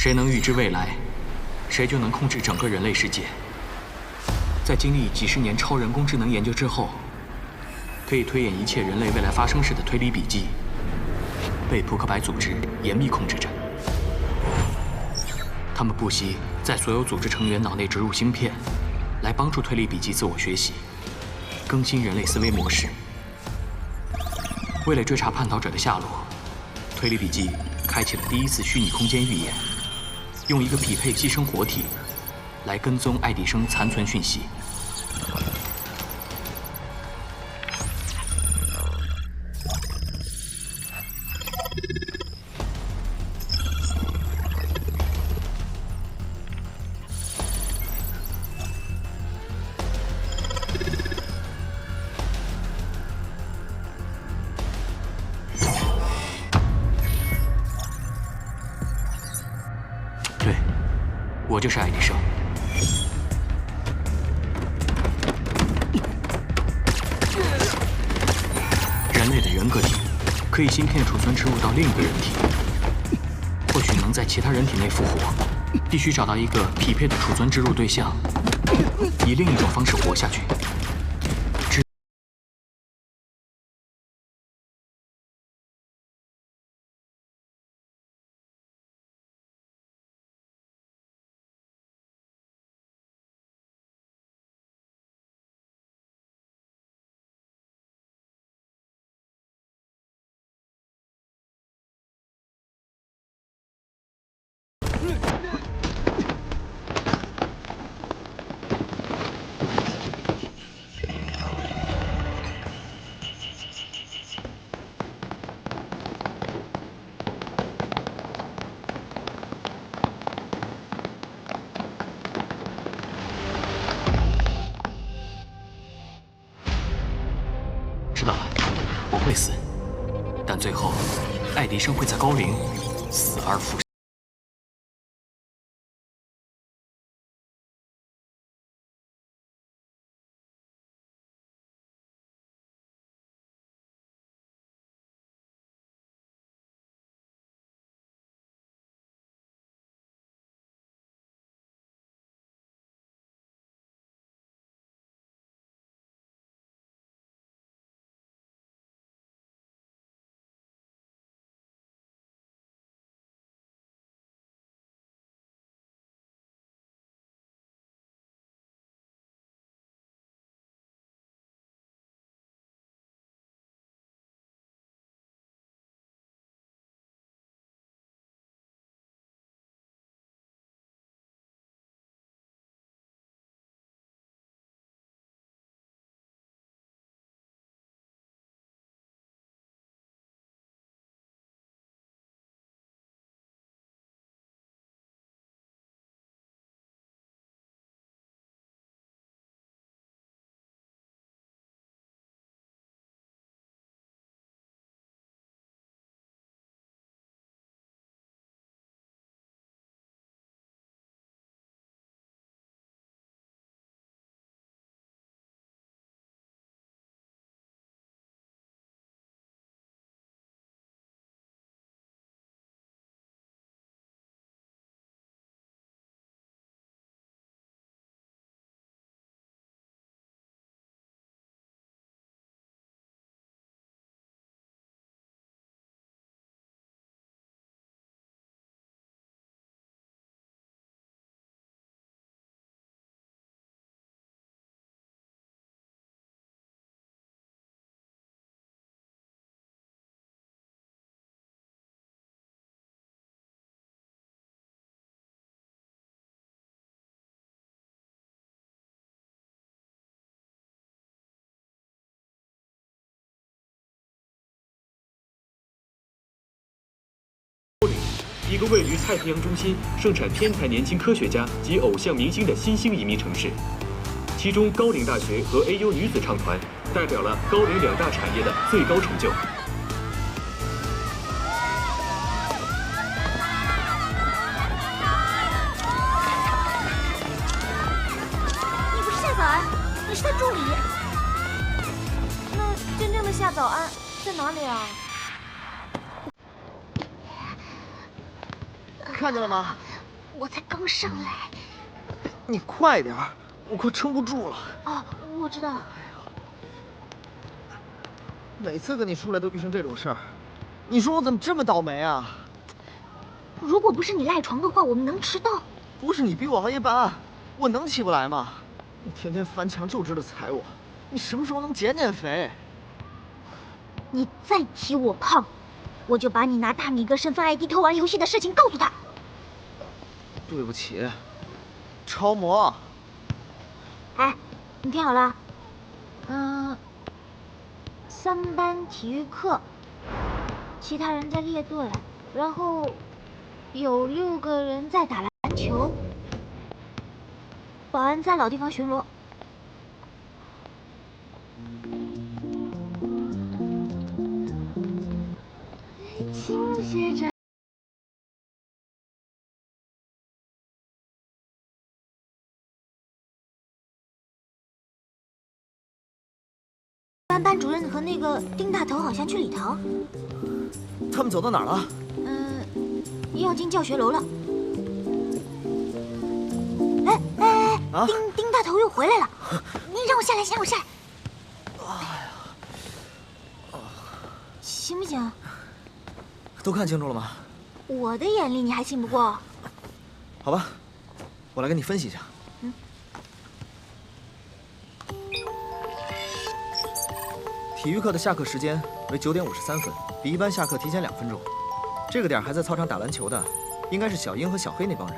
谁能预知未来，谁就能控制整个人类世界。在经历几十年超人工智能研究之后，可以推演一切人类未来发生时的推理笔记，被扑克牌组织严密控制着。他们不惜在所有组织成员脑内植入芯片，来帮助推理笔记自我学习，更新人类思维模式。为了追查叛逃者的下落，推理笔记开启了第一次虚拟空间预演，用一个匹配寄生活体来跟踪爱迪生残存讯息。对，我就是爱迪生。人类的人格体可以芯片储存植入到另一个人体，或许能在其他人体内复活，必须找到一个匹配的储存植入对象，以另一种方式活下去。知道了，我会死，但最后，爱迪生会在高龄死而复生。一个位于太平洋中心、盛产天才年轻科学家及偶像明星的新兴移民城市。其中，高岭大学和 AU 女子唱团代表了高岭两大产业的最高成就。你不是夏早安，你是他助理。那真正的夏早安在哪里啊？看见了吗？我才刚上来。你快点儿，我快撑不住了。哦，我知道。每次跟你出来都遇上这种事儿，你说我怎么这么倒霉啊？如果不是你赖床的话，我们能迟到。不是你逼我熬夜办案，我能起不来吗？你天天翻墙就知道踩我，你什么时候能减减肥？你再提我胖，我就把你拿大米哥身份 ID 偷玩游戏的事情告诉他。对不起，超模。哎，你听好了，3班体育课，其他人在列队，然后有6个人在打篮球，保安在老地方巡逻。金学长。班主任和那个丁大头好像去礼堂。他们走到哪儿了？要进教学楼了。哎，啊！丁大头又回来了，你让我下来，先让我下来。行不行？都看清楚了吗？我的眼力你还信不过？好吧，我来跟你分析一下。体育课的下课时间为9点53分，比一般下课提前2分钟。这个点还在操场打篮球的，应该是小英和小黑那帮人。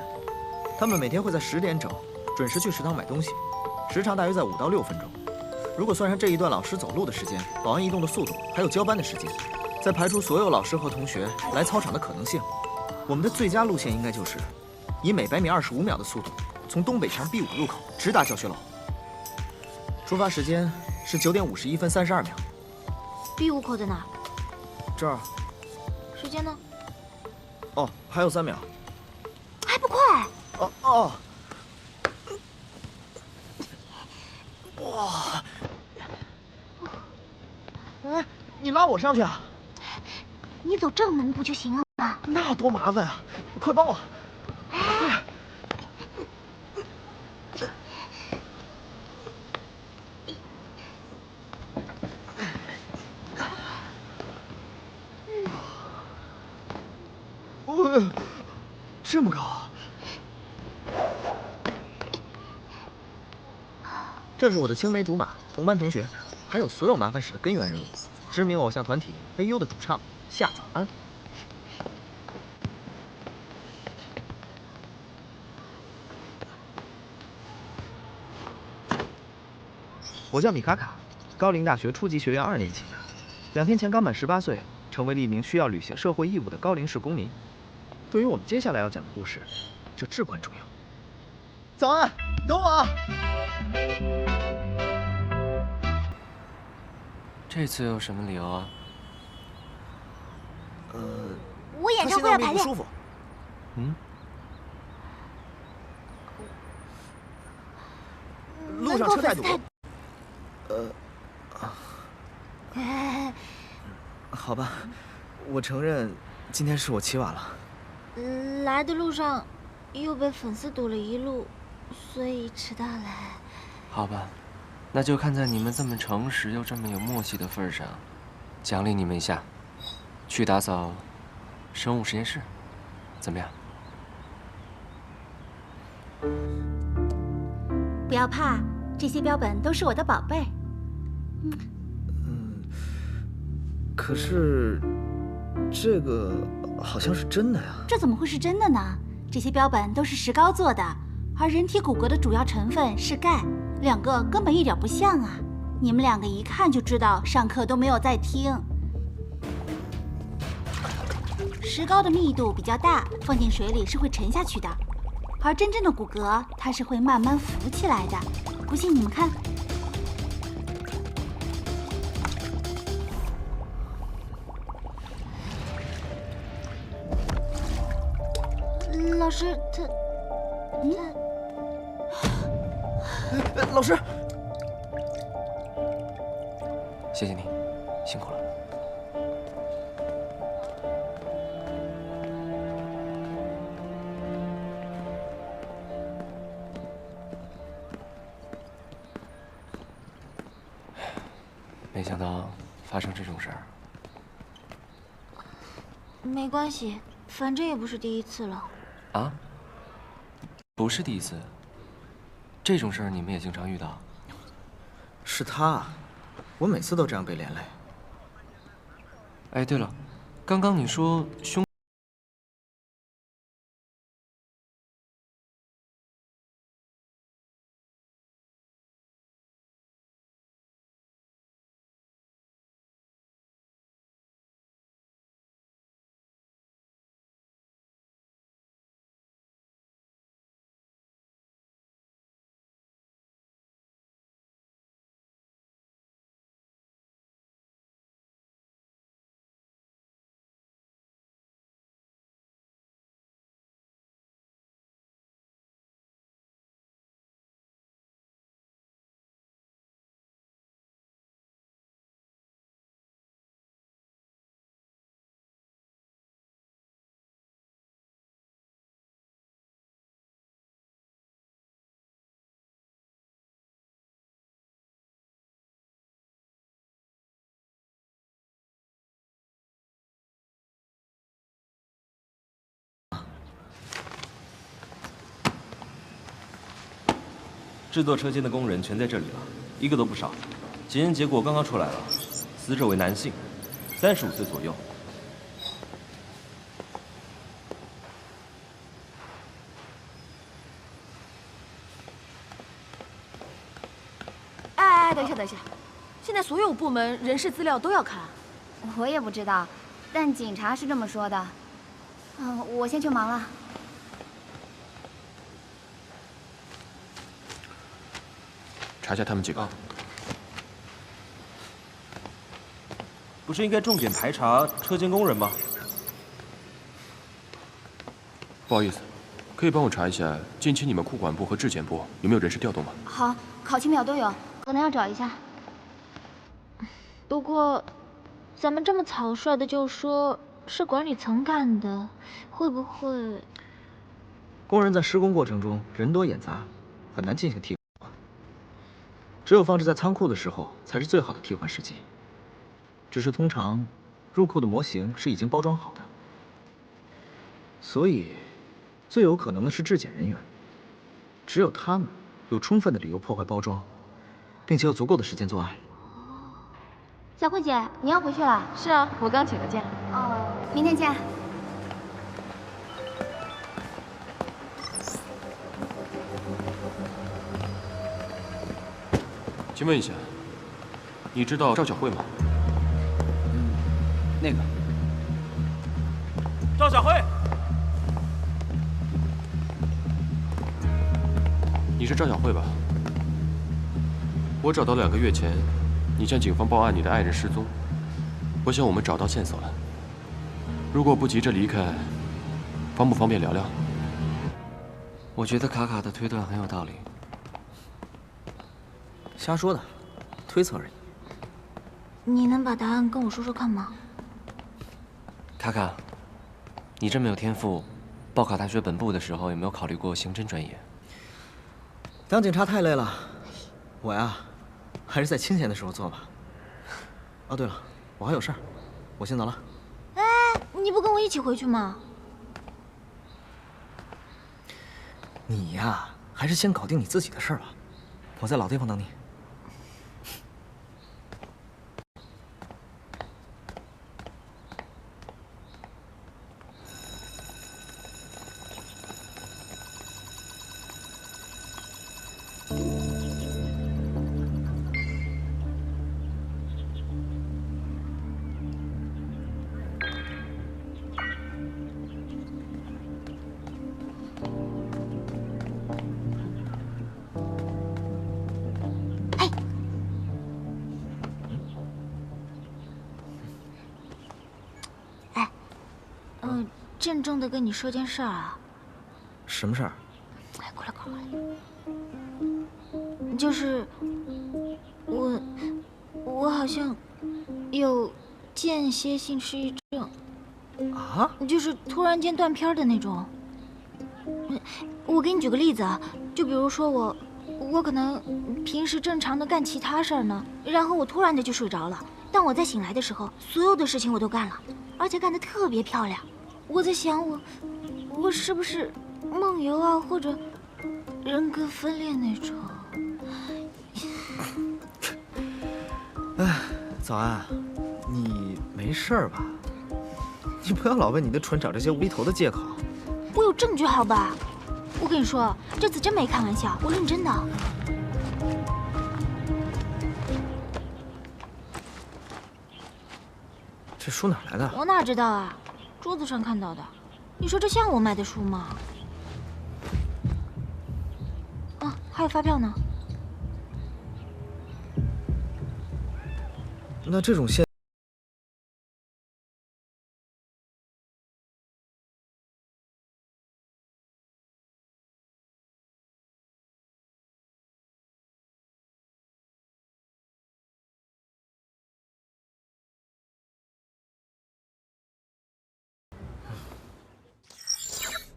他们每天会在10点整准时去食堂买东西，时长大约在5到6分钟。如果算上这一段老师走路的时间、保安移动的速度，还有交班的时间，再排除所有老师和同学来操场的可能性，我们的最佳路线应该就是以每100米25秒的速度从东北墙 B5 入口直达教学楼。出发时间是9点51分32秒。B5口在哪儿？这儿。时间呢？哦，还有3秒。还不快？哦。哇！哎，你拉我上去啊？你走正门不就行了吗？那多麻烦啊！快帮我！快！这么高啊！这是我的青梅竹马、同班同学，还有所有麻烦事的根源人物，知名偶像团体 AU 的主唱夏早安。我叫米卡卡，高陵大学初级学院2年级，2天前刚满18岁，成为了一名需要履行社会义务的高陵市公民。对于我们接下来要讲的故事，这至关重要。早安，等我啊！这次有什么理由啊？我演唱会要排练。不舒服。路上车太多。好吧，我承认今天是我起晚了。来的路上又被粉丝堵了一路，所以迟到了。好吧，那就看在你们这么诚实又这么有默契的份上，奖励你们一下，去打扫生物实验室，怎么样？不要怕，这些标本都是我的宝贝。可是这个好像是真的呀。这怎么会是真的呢？这些标本都是石膏做的，而人体骨骼的主要成分是钙，2个根本一点不像啊！你们2个一看就知道上课都没有在听。石膏的密度比较大，放进水里是会沉下去的，而真正的骨骼它是会慢慢浮起来的。不信你们看。老师，他，老师，谢谢你，辛苦了。没想到发生这种事儿。没关系，反正也不是第一次了。啊？不是第一次。这种事儿你们也经常遇到？是他，我每次都这样被连累。哎，对了，刚刚你说凶。制作车间的工人全在这里了，一个都不少。检验结果刚刚出来了，死者为男性，35岁左右。哎，等一下，等一下，现在所有部门人事资料都要看。我也不知道，但警察是这么说的。我先去忙了。查一下他们几个。不是应该重点排查车间工人吗？不好意思，可以帮我查一下近期你们库管部和质检部有没有人事调动吗？好，考勤表都有，可能要找一下。不过，咱们这么草率的就说是管理层干的，会不会？工人在施工过程中人多眼杂，很难进行替换。只有放置在仓库的时候才是最好的替换时机。只是通常，入库的模型是已经包装好的，所以最有可能的是质检人员。只有他们有充分的理由破坏包装，并且有足够的时间作案。小慧姐，你要回去了？是啊，我刚请了假。哦，明天见。请问一下，你知道赵小慧吗？那个赵小慧，你是赵小慧吧？我找到2个月前，你向警方报案你的爱人失踪。我想我们找到线索了。如果不急着离开，方不方便聊聊？我觉得卡卡的推断很有道理。瞎说的，推测而已。你能把答案跟我说说看吗？卡卡，你这么有天赋，报考大学本部的时候有没有考虑过刑侦专业？当警察太累了，我呀，还是在清闲的时候做吧。哦，对了，我还有事儿，我先走了。哎，你不跟我一起回去吗？你呀，还是先搞定你自己的事儿吧。我在老地方等你。郑重的跟你说件事儿啊。什么事儿？哎，过来，过来。就是我好像有间歇性失忆症。啊？就是突然间断片的那种。我给你举个例子啊，就比如说我可能平时正常的干其他事儿呢，然后我突然的就睡着了。当我再醒来的时候，所有的事情我都干了，而且干得特别漂亮。我在想我是不是梦游啊，或者人格分裂那种？哎，早安，你没事儿吧？你不要老为你的蠢找这些无厘头的借口。我有证据，好吧？我跟你说，这次真没开玩笑，我认真的。这书哪来的？我哪知道啊，桌子上看到的。你说这像我买的书吗？啊，还有发票呢。那这种现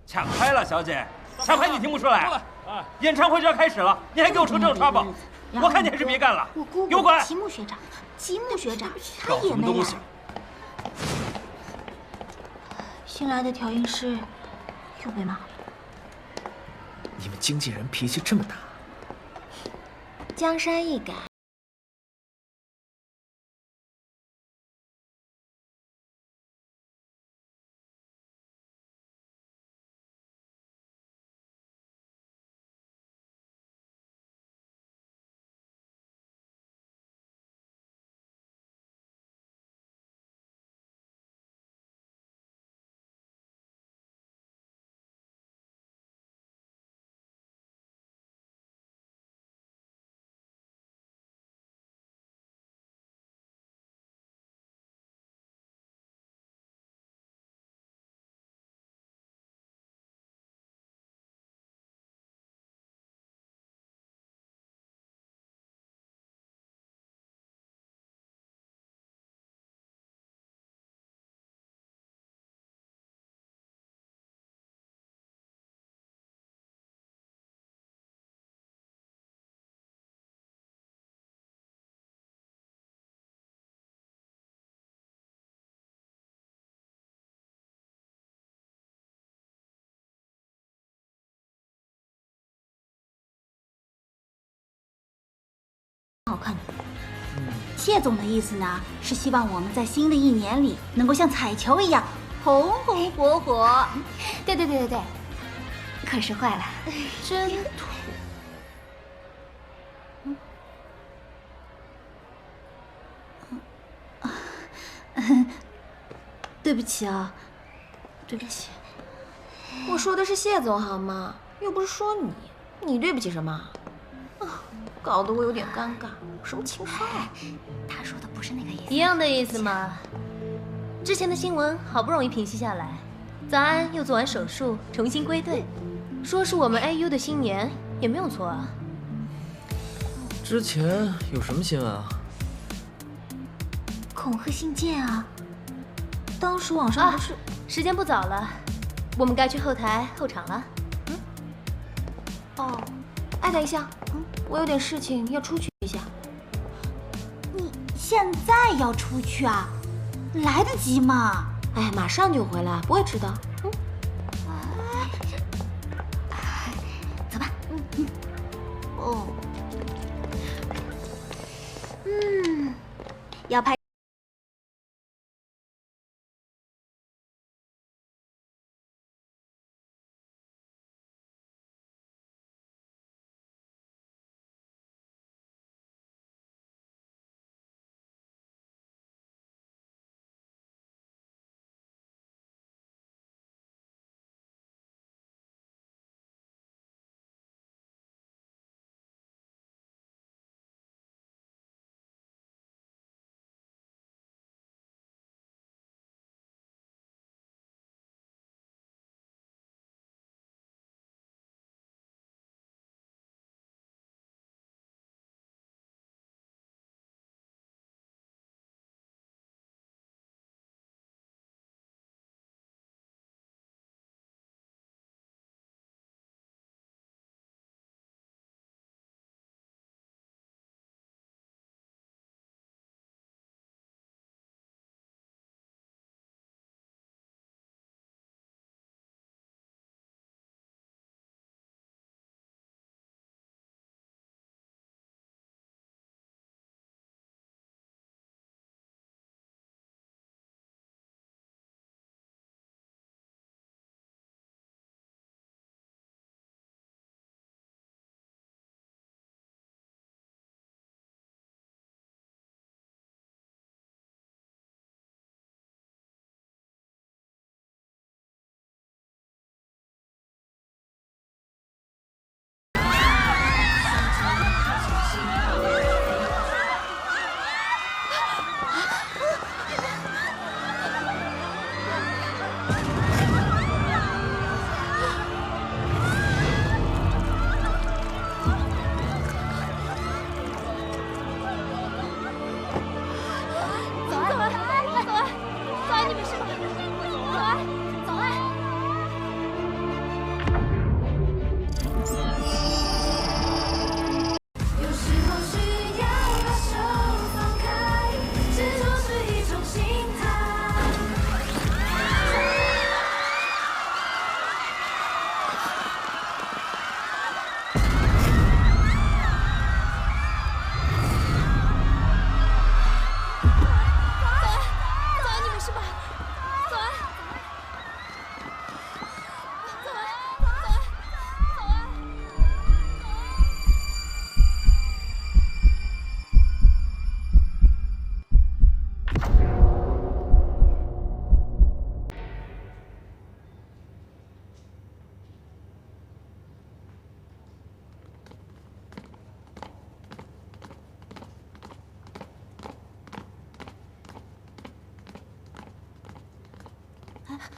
抢拍了，小姐，抢拍你听不出来？演唱会就要开始了，你还给我出这种刷宝，我看你还是别干了。我姑姑，给我滚！吉木学长，吉木学长，他也没来。新来的调音师又被骂了。你们经纪人脾气这么大？江山易改。好看的。谢总的意思呢，是希望我们在新的一年里能够像彩球一样红红火火。对，可是坏了，真土。对不起啊，对不起。我说的是谢总好吗？又不是说你，你对不起什么？啊，搞得我有点尴尬。什么情商啊？他说的不是那个意思。一样的意思嘛。之前的新闻好不容易平息下来，早安又做完手术，重新归队，说是我们 AU 的新年，也没有错啊。之前有什么新闻啊？恐吓信件啊！当时网上不是……时间不早了，我们该去后台候场了。哦，哎，等一下，我有点事情要出去一下。你现在要出去啊？来得及吗？哎，马上就回来，不会迟的。走吧。哦。要拍。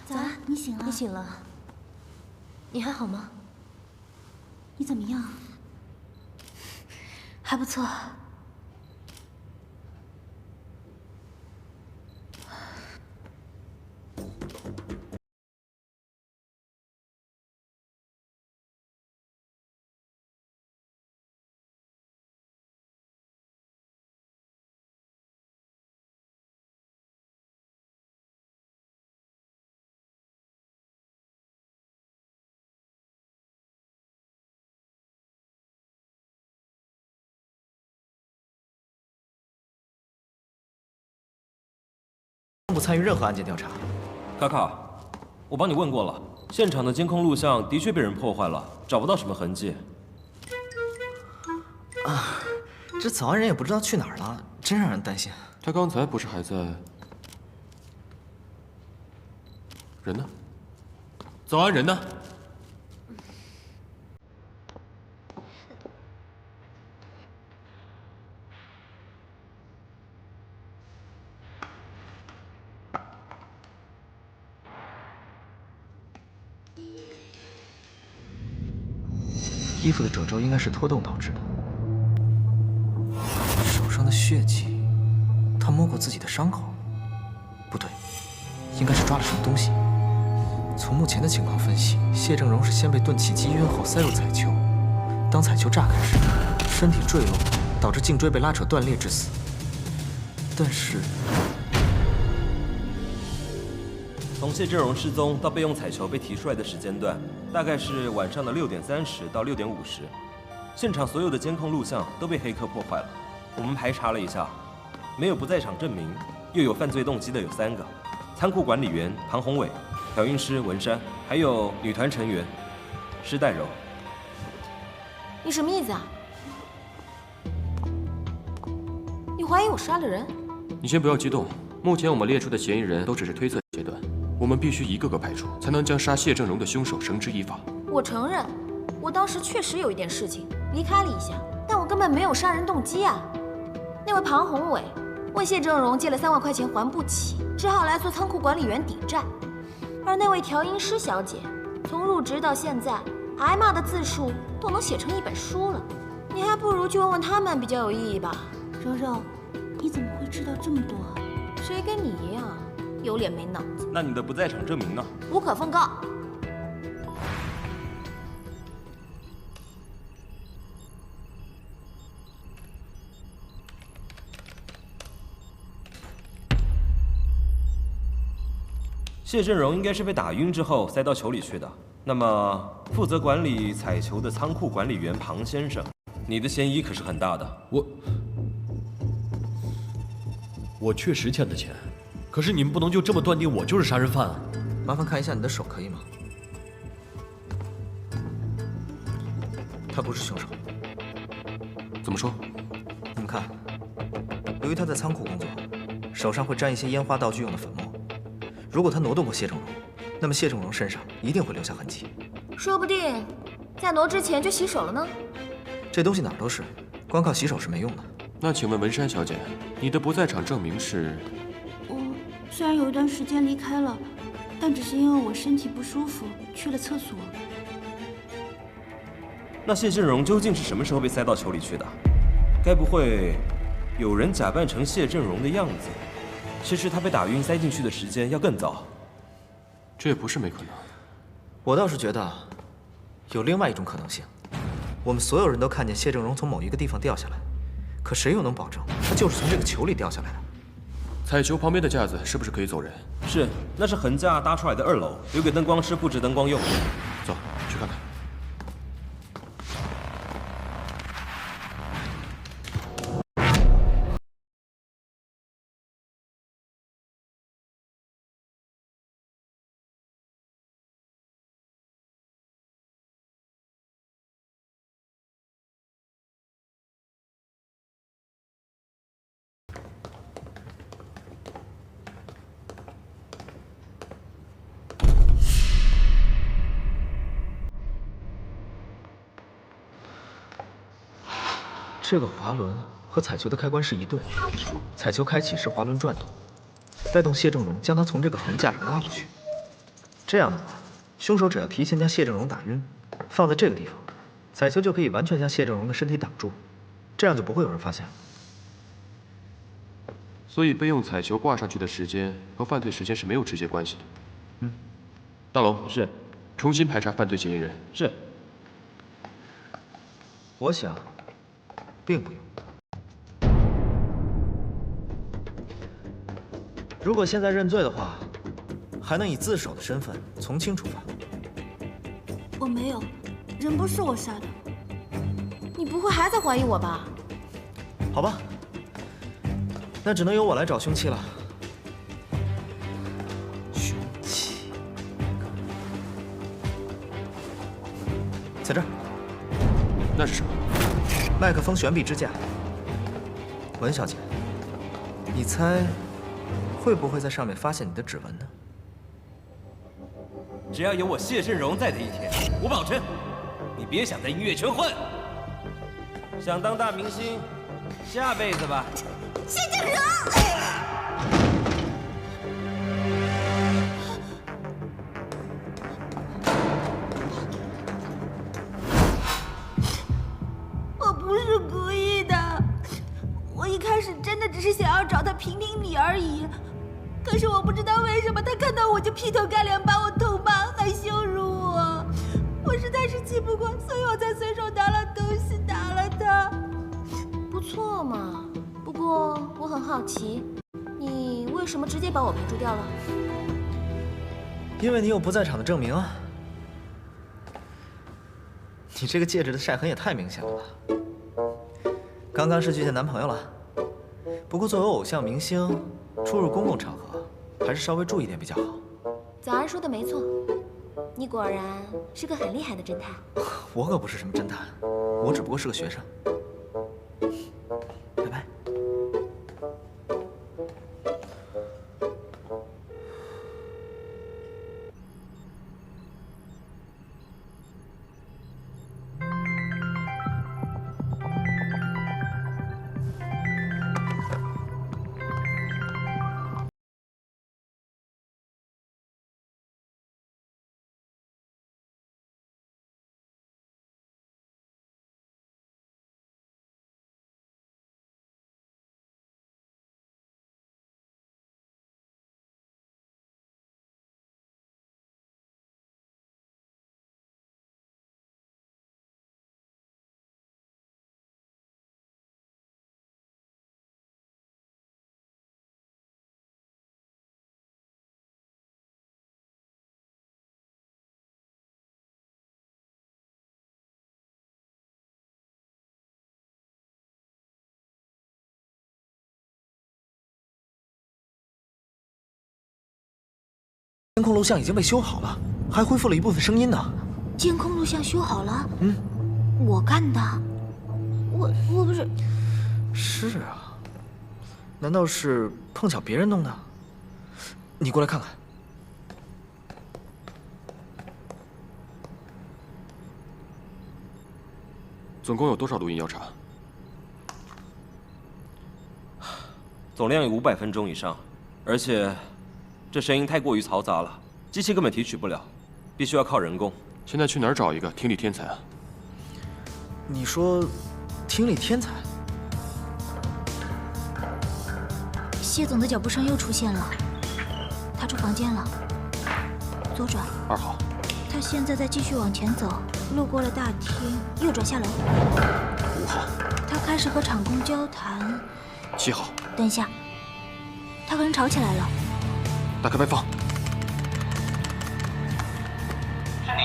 早安，你醒了？你醒了？你还好吗？你怎么样？还不错。不参与任何案件调查。卡卡，我帮你问过了，现场的监控录像的确被人破坏了，找不到什么痕迹。啊，这早安人也不知道去哪儿了，真让人担心。他刚才不是还在？人呢？早安人呢？衣服的褶皱应该是脱洞导致的。手上的血迹，他摸过自己的伤口？不对，应该是抓了什么东西。从目前的情况分析，谢正荣是先被钝器击晕后塞入彩球，当彩球炸开时，身体坠落，导致颈椎被拉扯断裂致死。但是，从谢正荣失踪到备用彩球被提出来的时间段，大概是晚上的6点30到6点50。现场所有的监控录像都被黑客破坏了。我们排查了一下，没有不在场证明，又有犯罪动机的有3个：仓库管理员庞宏伟、调音师文山，还有女团成员施黛柔。你什么意思啊？你怀疑我杀了人？你先不要激动，目前我们列出的嫌疑人都只是推测阶段，我们必须一个个排除，才能将杀谢正荣的凶手绳之以法。我承认，我当时确实有一点事情，离开了一下，但我根本没有杀人动机啊。那位庞宏伟问谢正荣借了3万块钱还不起，只好来做仓库管理员抵债。而那位调音师小姐，从入职到现在，挨骂的字数都能写成一本书了。你还不如去问问他们比较有意义吧。柔柔，你怎么会知道这么多？谁跟你一样有脸没脑子？那你的不在场证明呢？无可奉告。谢正荣应该是被打晕之后塞到球里去的。那么，负责管理彩球的仓库管理员庞先生，你的嫌疑可是很大的。我确实欠的钱，可是你们不能就这么断定我就是杀人犯啊！麻烦看一下你的手，可以吗？他不是凶手。怎么说？你们看，由于他在仓库工作，手上会沾一些烟花道具用的粉末。如果他挪动过谢正荣，那么谢正荣身上一定会留下痕迹。说不定在挪之前就洗手了呢。这东西哪儿都是，光靠洗手是没用的。那请问文山小姐，你的不在场证明是？我虽然有一段时间离开了，但只是因为我身体不舒服去了厕所。那谢正荣究竟是什么时候被塞到球里去的？该不会有人假扮成谢正荣的样子？其实他被打晕塞进去的时间要更早。这也不是没可能。我倒是觉得有另外一种可能性。我们所有人都看见谢正荣从某一个地方掉下来，可谁又能保证他就是从这个球里掉下来的？彩球旁边的架子是不是可以走人？是，那是横架搭出来的2楼，留给灯光师布置灯光用。走，去看看。这个滑轮和彩球的开关是一对，彩球开启时滑轮转动，带动谢正荣将它从这个横架上拉过去。这样的话，凶手只要提前将谢正荣打晕，放在这个地方，彩球就可以完全将谢正荣的身体挡住，这样就不会有人发现。所以备用彩球挂上去的时间和犯罪时间是没有直接关系的。嗯，大龙是，重新排查犯罪嫌疑人。是。我想，并不用。如果现在认罪的话，还能以自首的身份从轻处罚。我没有，人不是我杀的。你不会还在怀疑我吧？好吧，那只能由我来找凶器了。凶器在这儿。那是什么？麦克风悬臂支架。文小姐，你猜会不会在上面发现你的指纹呢？只要有我谢振荣在的一天，我保证，你别想在音乐圈混。想当大明星，下辈子吧。谢振荣。我不是故意的，我一开始真的只是想要找他评评理而已。可是我不知道为什么他看到我就劈头盖脸把我痛骂，还羞辱我。我实在是气不过，所以我才随手拿了东西打了他。不错嘛，不过我很好奇，你为什么直接把我排除掉了？因为你有不在场的证明啊。你这个戒指的晒痕也太明显了吧？刚刚是去见男朋友了。不过作为偶像明星，出入公共场合还是稍微注意点比较好。早安说的没错，你果然是个很厉害的侦探。我可不是什么侦探，我只不过是个学生。拜拜。监控录像已经被修好了，还恢复了一部分声音呢。监控录像修好了？嗯，我干的。我不是。是啊，难道是碰巧别人弄的？你过来看看。总共有多少录音要查？总量有500分钟以上，而且这声音太过于嘈杂了，机器根本提取不了，必须要靠人工。现在去哪儿找一个听力天才啊？你说，听力天才？谢总的脚步声又出现了，他出房间了，左转。2号。他现在在继续往前走，路过了大厅，右转下楼。5号。他开始和场工交谈。7号。等一下，他和人吵起来了。打开外放。是你？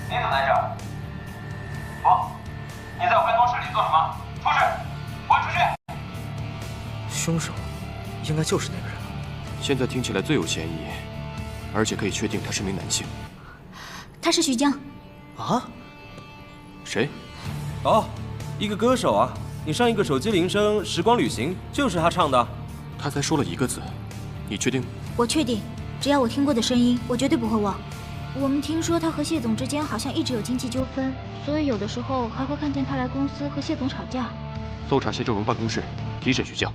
你怎么在这儿？不，你在我办公室里做什么？出去！滚出去！凶手应该就是那个人了。现在听起来最有嫌疑，而且可以确定他是名男性。他是徐江。啊？谁？哦，一个歌手啊！你上一个手机铃声《时光旅行》就是他唱的。他才说了1个字，你确定？我确定，只要我听过的声音，我绝对不会忘。我们听说他和谢总之间好像一直有经济纠纷，所以有的时候还会看见他来公司和谢总吵架。搜查谢正荣办公室，提审徐江。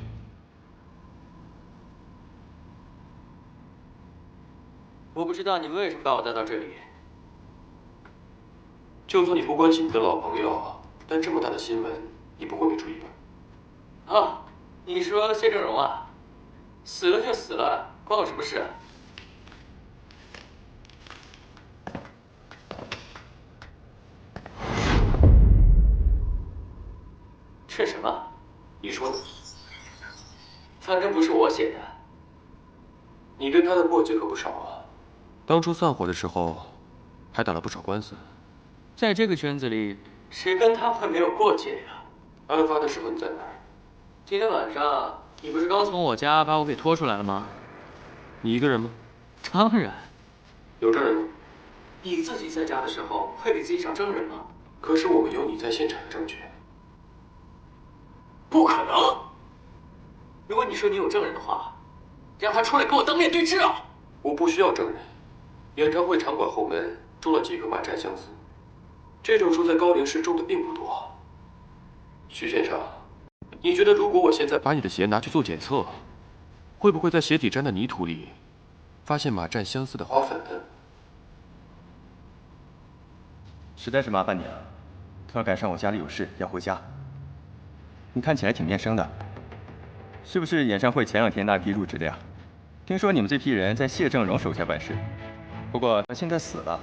我不知道你们为什么把我带到这里。就算你不关心你的老朋友，但这么大的新闻，你不会没注意吧？啊，你说谢正荣啊？死了就死了，关我什么事啊？这什么？你说呢？反正不是我写的。你跟他的过节可不少啊。当初散伙的时候，还打了不少官司。在这个圈子里，谁跟他会没有过节呀？案发的时候你在哪儿？今天晚上，你不是刚从我家把我给拖出来了吗？你一个人吗？当然。有证人吗？你自己在家的时候会给自己找证人吗？可是我们有你在现场的证据。不可能！如果你说你有证人的话，让他出来跟我当面对质啊！我不需要证人。演唱会场馆后门种了几棵马占相思，这种树在高陵市种的并不多。徐先生，你觉得如果我现在把你的鞋拿去做检测，会不会在鞋底沾的泥土里发现马占相思的花粉呢？实在是麻烦你了，突然赶上我家里有事要回家。你看起来挺面生的，是不是演唱会前2天那批入职的呀？听说你们这批人在谢正荣手下办事，不过他现在死了，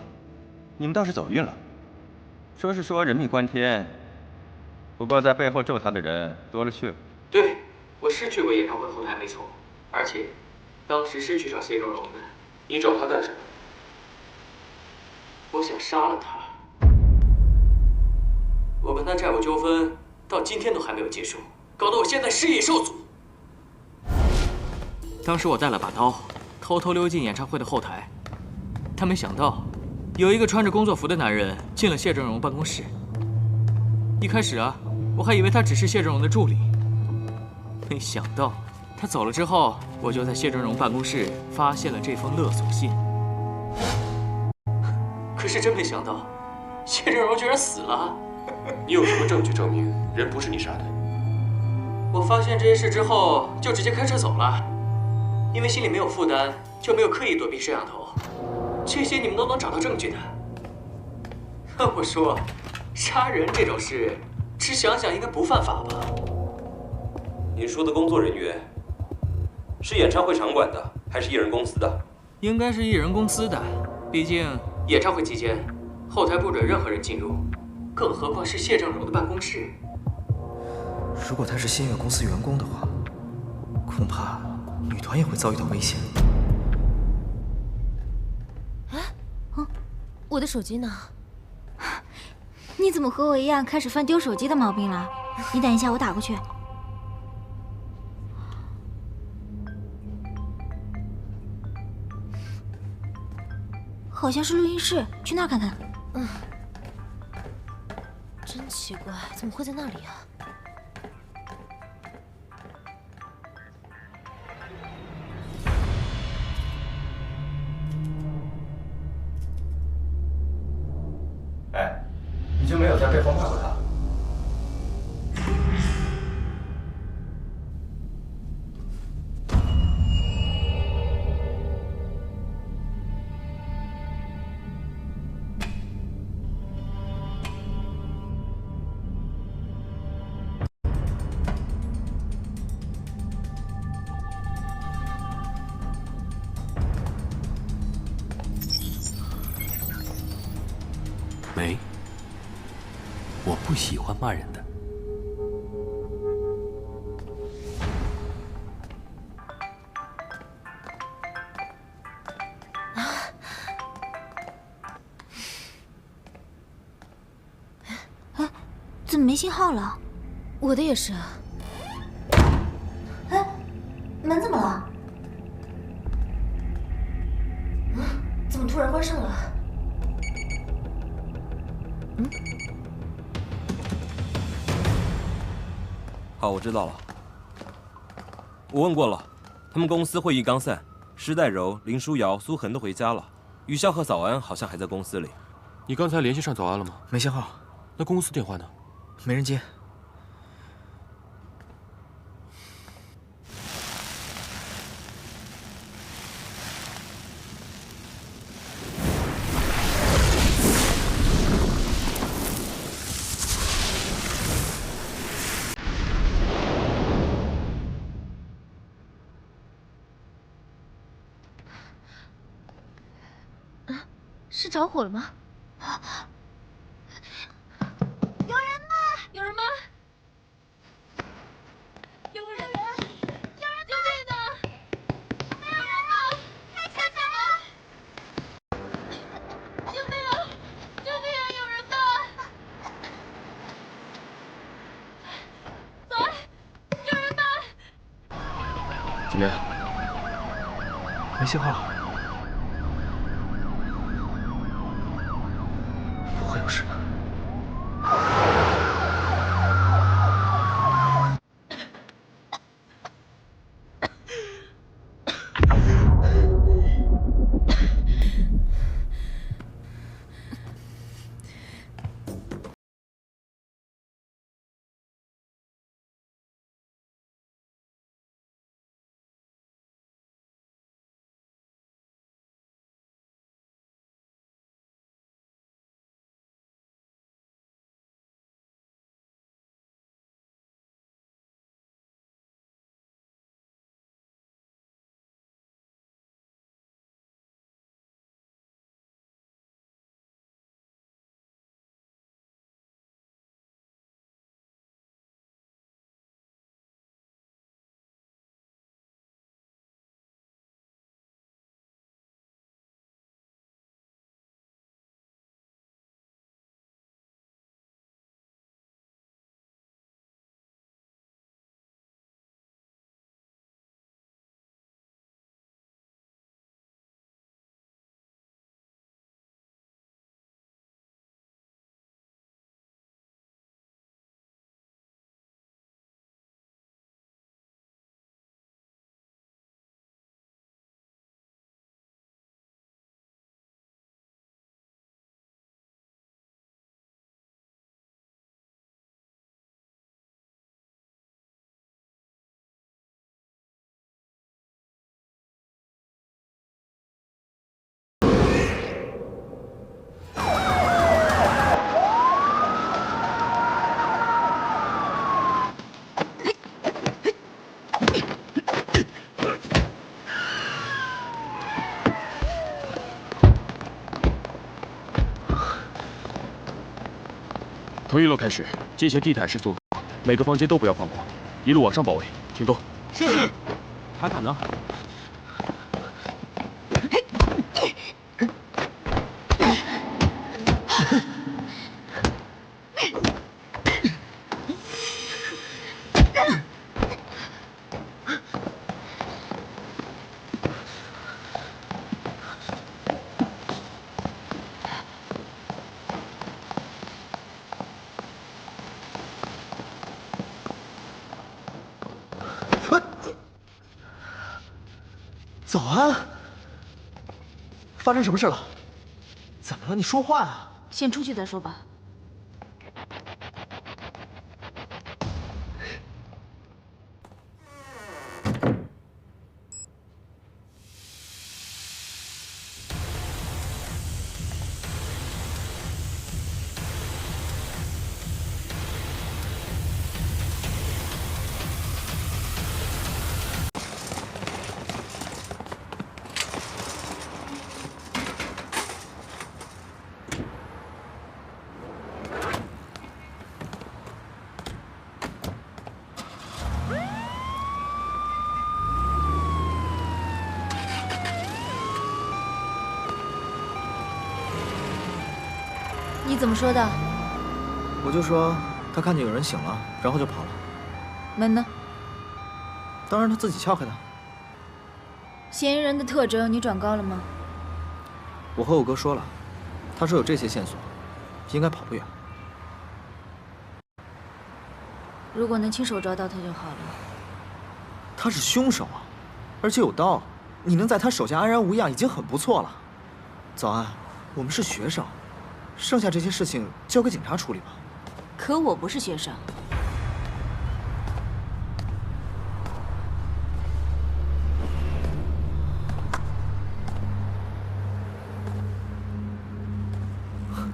你们倒是走运了。说是说人命关天，不过在背后咒他的人多了去了。对，我是去过演唱会后台没错，而且当时是去找谢正荣的。你找他干什么？我想杀了他。我跟他债务纠纷到今天都还没有结束，搞得我现在事业受阻。当时我带了把刀，偷偷溜进演唱会的后台，但没想到有一个穿着工作服的男人进了谢正荣办公室。一开始啊，我还以为他只是谢正荣的助理，没想到他走了之后，我就在谢正荣办公室发现了这封勒索信。可是真没想到，谢正荣居然死了。你有什么证据证明人不是你杀的？我发现这些事之后，就直接开车走了，因为心里没有负担，就没有刻意躲避摄像头。这些你们都能找到证据的。那我说，杀人这种事，只想想应该不犯法吧？您说的工作人员是演唱会场馆的，还是艺人公司的？应该是艺人公司的，毕竟演唱会期间，后台不准任何人进入，更何况是谢正荣的办公室。如果他是新月公司员工的话，恐怕女团也会遭遇到危险。我的手机呢？你怎么和我一样开始犯丢手机的毛病了？你等一下，我打过去。好像是录音室，去那儿看看。真奇怪，怎么会在那里啊？哎，你就没有在背后骂过他？没，我不喜欢骂人的。怎么没信号了？我的也是啊。哎，门怎么了？怎么突然关上了？好，我知道了。我问过了，他们公司会议刚散，施代柔、林书瑶、苏恒都回家了，雨潇和早安好像还在公司里。你刚才联系上早安了吗？没信号。那公司电话呢？没人接。着火了吗？有人吗？有人吗？有人！有人！救命啊！没有人吗？快救救我！救命啊！救命啊！有人吗？早安，有人吗？怎么样？没信号。不会有事的。从1楼开始进行地毯式搜索，每个房间都不要放过，一路往上包围。请动。是。塔塔呢？早安，发生什么事了？怎么了？你说话啊！先出去再说吧。你怎么说的？我就说他看见有人醒了，然后就跑了。门呢？当然他自己撬开的。嫌疑人的特征你转告了吗？我和我哥说了，他说有这些线索，应该跑不远。如果能亲手抓到他就好了。他是凶手啊，而且有刀，你能在他手下安然无恙已经很不错了。早安，我们是学生，剩下这些事情交给警察处理吧。可我不是学生。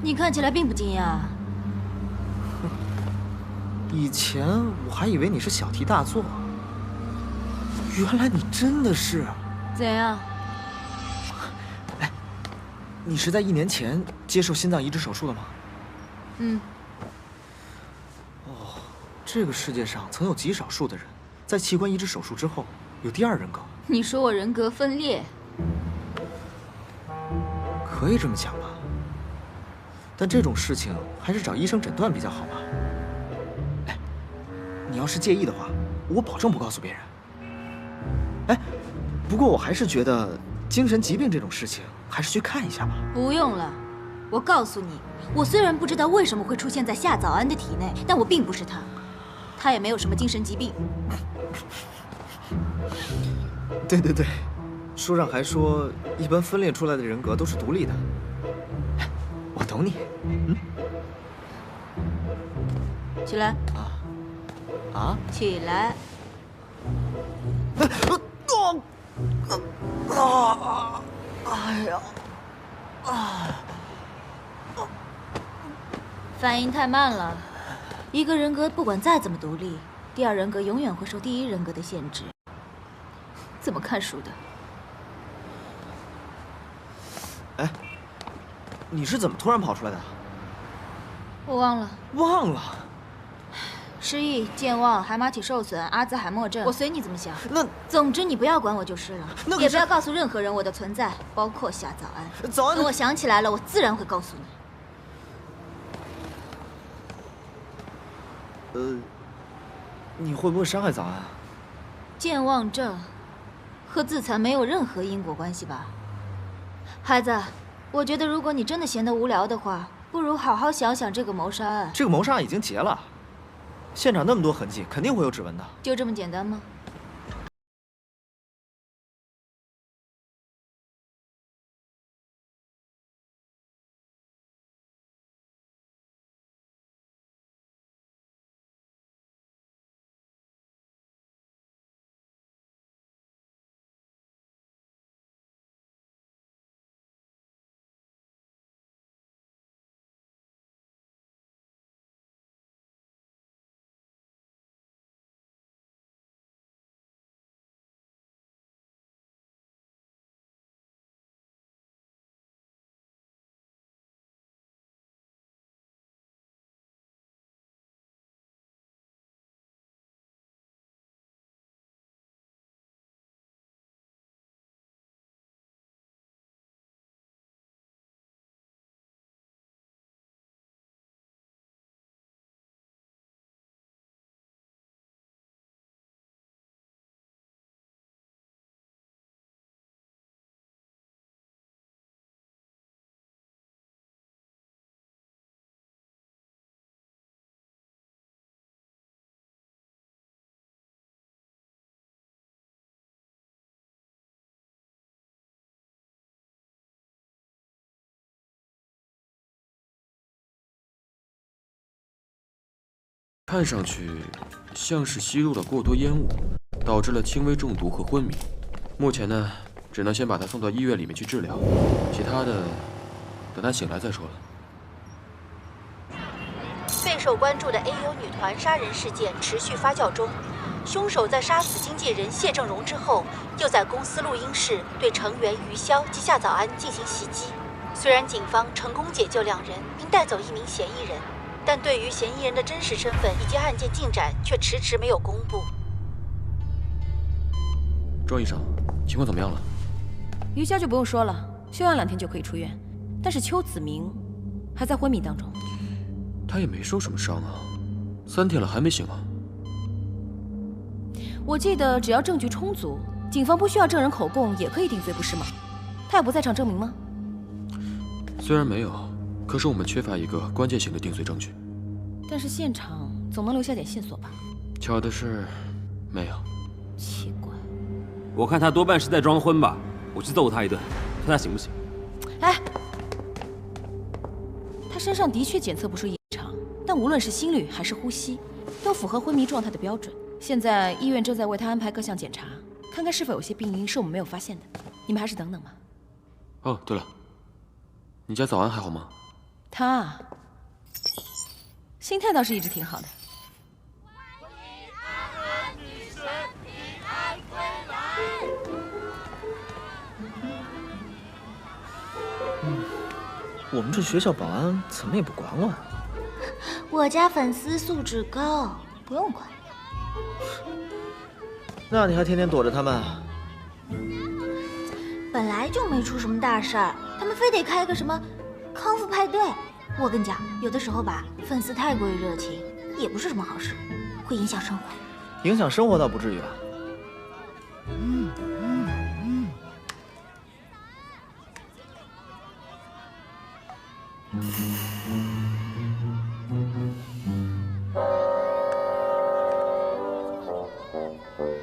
你看起来并不惊讶。以前我还以为你是小题大做，原来你真的是……怎样？哎，你是在1年前接受心脏移植手术的吗？嗯。哦，这个世界上曾有极少数的人，在器官移植手术之后有第2人格。你说我人格分裂？可以这么讲吧。但这种事情还是找医生诊断比较好吧。哎，你要是介意的话，我保证不告诉别人。哎，不过我还是觉得精神疾病这种事情还是去看一下吧。不用了，我告诉你，我虽然不知道为什么会出现在夏早安的体内，但我并不是他，他也没有什么精神疾病。对对对，书上还说，一般分裂出来的人格都是独立的。我懂你。起来。啊？起来。哎呀！反应太慢了。一个人格不管再怎么独立，第2人格永远会受第1人格的限制。怎么看书的？哎，你是怎么突然跑出来的？我忘了。忘了。失忆、健忘、海马体受损、阿兹海默症，我随你怎么想。那总之你不要管我就是了，那也不要告诉任何人我的存在，包括夏早安。早安。等我想起来了，我自然会告诉你。你会不会伤害早安？健忘症和自残没有任何因果关系吧？孩子，我觉得如果你真的闲得无聊的话，不如好好想想这个谋杀案。这个谋杀案已经结了，现场那么多痕迹，肯定会有指纹的。就这么简单吗？看上去像是吸入了过多烟雾，导致了轻微中毒和昏迷。目前呢，只能先把他送到医院里面去治疗，其他的等他醒来再说了。备受关注的 AU 女团杀人事件持续发酵中，凶手在杀死经纪人谢正荣之后，又在公司录音室对成员于潇及夏早安进行袭击。虽然警方成功解救2人，并带走1名嫌疑人，但对于嫌疑人的真实身份以及案件进展却迟迟没有公布。庄医生，情况怎么样了？于潇就不用说了，休养2天就可以出院，但是邱子明还在昏迷当中。他也没受什么伤啊，3天了还没醒啊。我记得只要证据充足，警方不需要证人口供也可以定罪，不是吗？他有不在场证明吗？虽然没有，可是我们缺乏一个关键性的定罪证据。但是现场总能留下点线索吧？巧的是，没有。奇怪，我看他多半是在装昏吧。我去揍他一顿，看他行不行。哎，他身上的确检测不出异常，但无论是心率还是呼吸，都符合昏迷状态的标准。现在医院正在为他安排各项检查，看看是否有些病因是我们没有发现的。你们还是等等吧。哦，对了，你家早安还好吗？他啊，心态倒是一直挺好的。我们这学校保安怎么也不管我呀？我家粉丝素质高，不用管。那你还天天躲着他们？本来就没出什么大事儿，他们非得开个什么康复派对。我跟你讲，有的时候吧，粉丝太过于热情，也不是什么好事，会影响生活。影响生活倒不至于吧？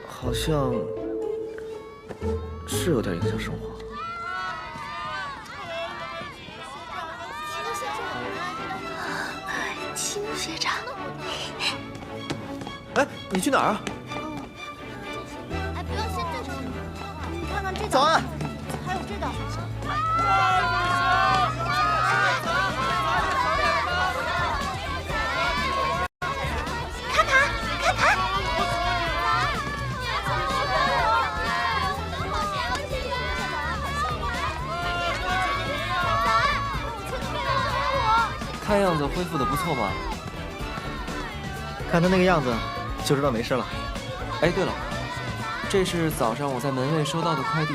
好像是有点影响生活。秦学长，哎，你去哪儿啊？哎，不要先对着你看看这个。早安。还有这个。看样子恢复的不错嘛。看他那个样子，就知道没事了。哎，对了，这是早上我在门卫收到的快递，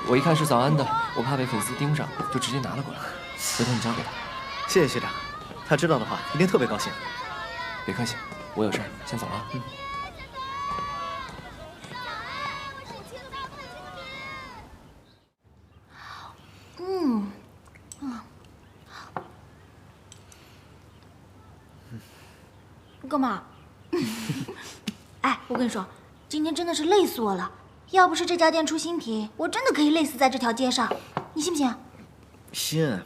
我一看是早安的，我怕被粉丝盯上，就直接拿了过来。回头你交给他。谢谢学长，他知道的话一定特别高兴。别客气，我有事先走了。干嘛？哎，我跟你说，今天真的是累死我了。要不是这家店出新品，我真的可以累死在这条街上。你信不信？信。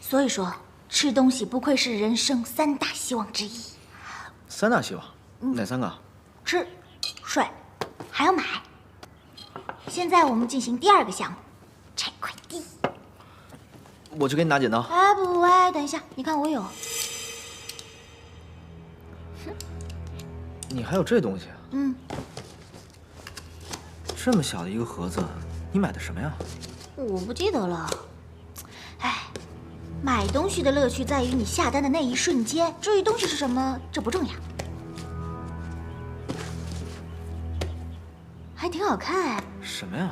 所以说，吃东西不愧是人生3大希望之一。3大希望？哪3个？吃、睡，还要买。现在我们进行第2个项目，拆快递。我去给你拿剪刀。哎，不，哎，等一下，你看我有。你还有这东西啊？这么小的一个盒子，你买的什么呀？我不记得了。哎，买东西的乐趣在于你下单的那一瞬间，至于东西是什么，这不重要。还挺好看哎。什么呀？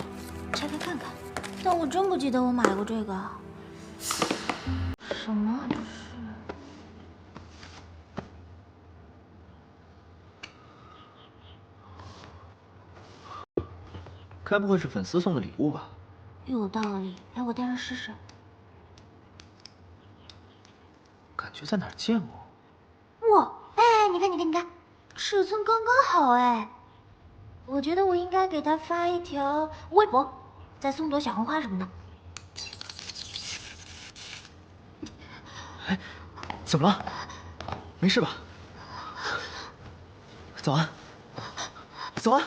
拆开看看。但我真不记得我买过这个。什么？这是？该不会是粉丝送的礼物吧？有道理，来，我戴上试试。感觉在哪儿见过。哇，哎，你看，尺寸刚刚好哎。我觉得我应该给他发一条微博，再送朵小红花什么的。哎，怎么了？没事吧？早安。早安。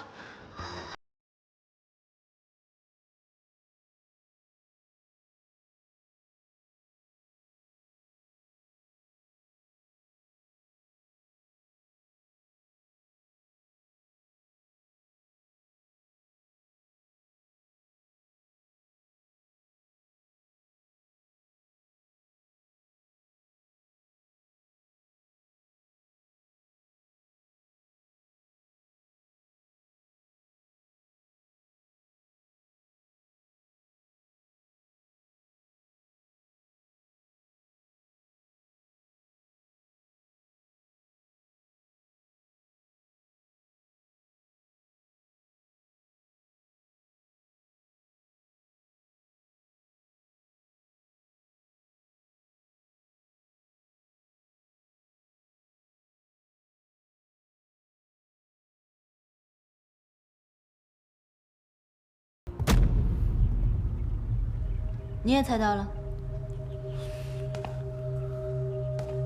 你也猜到了。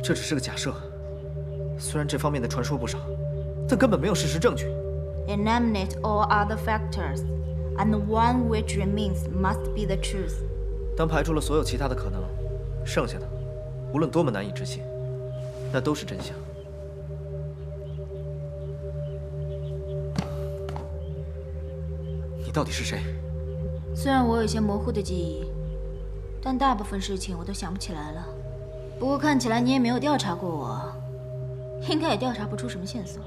这只是个假设，虽然这方面的传说不少，但根本没有事实证据。 Eliminate all other factors, and the one which remains must be the truth. 当排除了所有其他的可能，剩下的，无论多么难以置信，那都是真相。你到底是谁？虽然我有些模糊的记忆，但大部分事情我都想不起来了。不过看起来你也没有调查过我，应该也调查不出什么线索。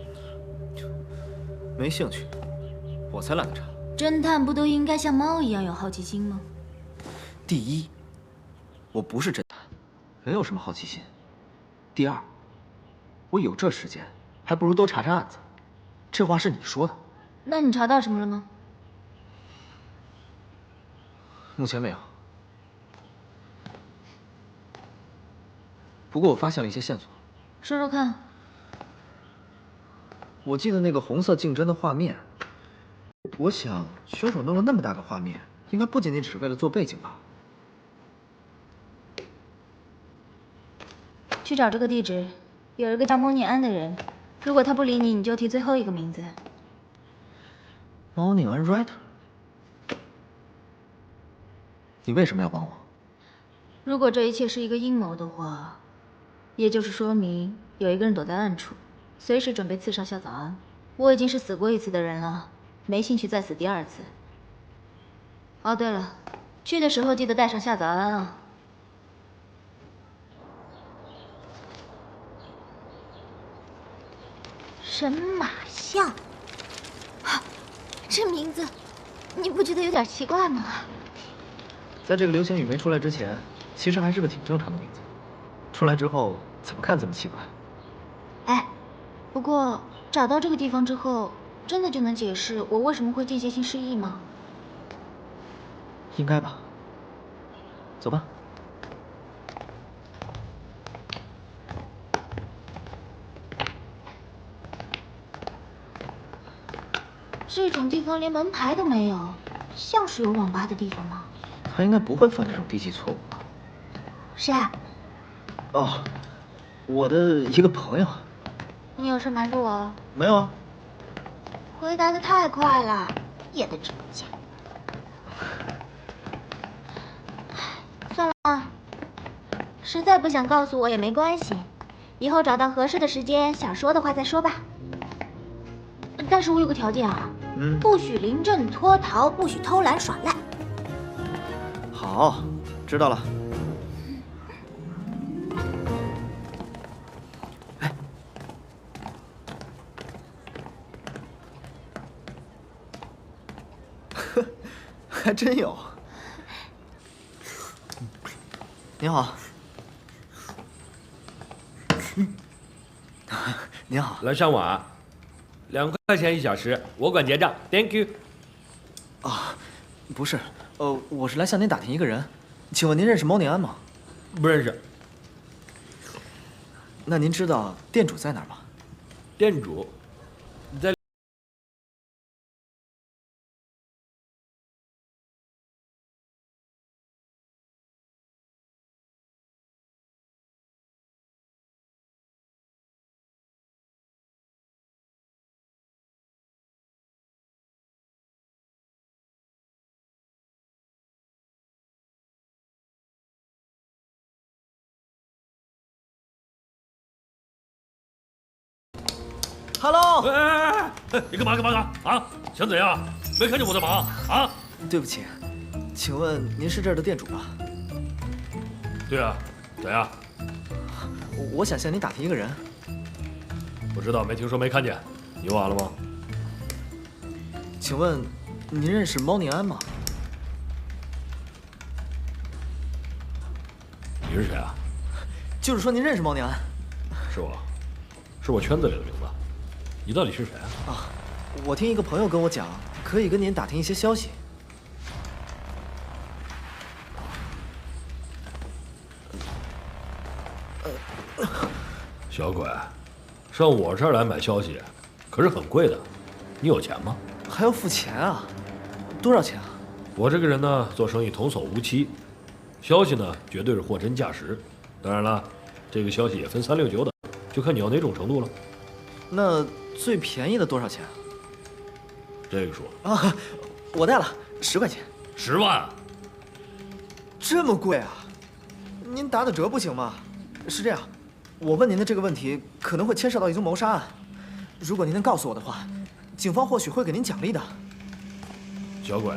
没兴趣，我才懒得查。侦探不都应该像猫一样有好奇心吗？第一，我不是侦探，能有什么好奇心？第二，我有这时间，还不如多查查案子。这话是你说的。那你查到什么了吗？目前没有。不过我发现了一些线索。说说看。我记得那个红色竞争的画面，我想凶手弄了那么大个画面，应该不仅仅只是为了做背景吧。去找这个地址，有一个叫蒙尼安的人，如果他不理你，你就提最后一个名字。猫宁安 Writer， 你为什么要帮我？如果这一切是一个阴谋的话，也就是说明有一个人躲在暗处，随时准备刺杀夏早安。我已经是死过一次的人了，没兴趣再死第二次。哦，对了，去的时候记得带上夏早安啊。神马象，这名字，你不觉得有点奇怪吗？在这个流行语没出来之前，其实还是个挺正常的名字。出来之后，怎么看怎么奇怪。哎，不过找到这个地方之后，真的就能解释我为什么会间歇性失忆吗？应该吧。走吧。这种地方连门牌都没有，像是有网吧的地方吗？他应该不会犯这种低级错误吧？谁啊？哦，我的一个朋友。你有事瞒着我？没有啊。回答的太快了，演的真假。算了啊，实在不想告诉我也没关系，以后找到合适的时间想说的话再说吧。但是我有个条件啊，不许临阵脱逃，不许偷懒耍赖。好，知道了。哎，呵，还真有。你好。你好。来上网，2块钱1小时，我管结账 ，Thank you。啊，不是，我是来向您打听一个人，请问您认识猫宁安吗？不认识。那您知道店主在哪儿吗？店主在。Hello， 你干嘛啊？想怎样？没看见我在忙啊？对不起，请问您是这儿的店主吧？对啊，怎样？我想向您打听一个人。不知道，没听说，没看见。你忘了吗？请问您认识猫宁安吗？你是谁啊？就是说您认识猫宁安？是我，是我圈子里的名字。你到底是谁啊？啊，我听一个朋友跟我讲，可以跟您打听一些消息。小鬼，上我这儿来买消息，可是很贵的。你有钱吗？还要付钱啊？多少钱啊？我这个人呢，做生意童叟无欺，消息呢绝对是货真价实。当然了，这个消息也分369的，就看你要哪种程度了。那最便宜的多少钱？这个数啊，我带了10块钱。10万？这么贵啊？您打折不行吗？是这样，我问您的这个问题可能会牵涉到一宗谋杀案，如果您能告诉我的话，警方或许会给您奖励的。小鬼，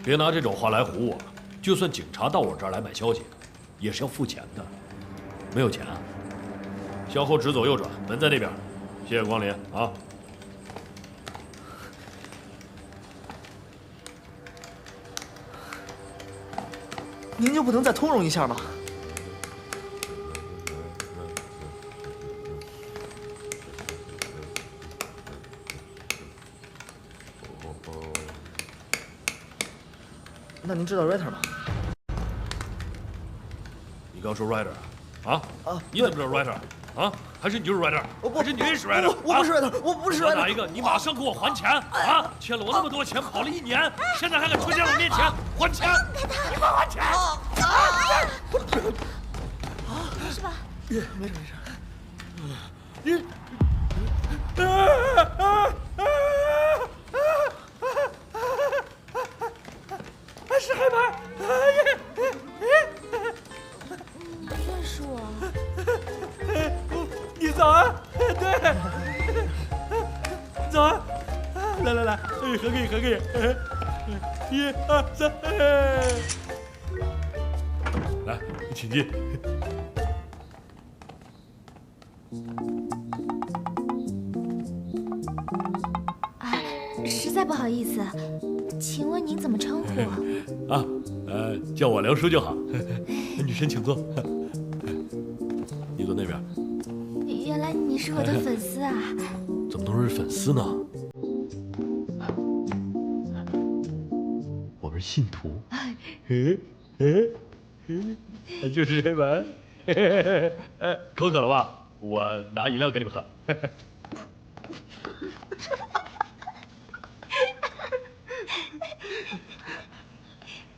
别拿这种话来唬我。就算警察到我这儿来买消息，也是要付钱的。没有钱啊？向后直走右转，门在那边。谢谢光临啊！您就不能再通融一下吗？那您知道 writer 吗？你刚说 writer 啊？你怎么知道 writer 啊？还是你就是 writer？还是你认识 writer？我不是 writer，我不是 writer。哪一个？你马上给我还钱啊！欠了我那么多钱，跑了1年，现在还敢出现我面前还钱？你快还钱！没事吧？没事没事。你。是黑白，认识我？你早安，对，早安，来，合个影，1、2、3，来，请进。实在不好意思，请问您怎么称呼？啊，叫我梁叔就好。女神请坐。你坐那边。原来你是我的粉丝啊！怎么能是粉丝呢？我们是信徒。就是黑白。口渴了吧？我拿饮料给你们喝。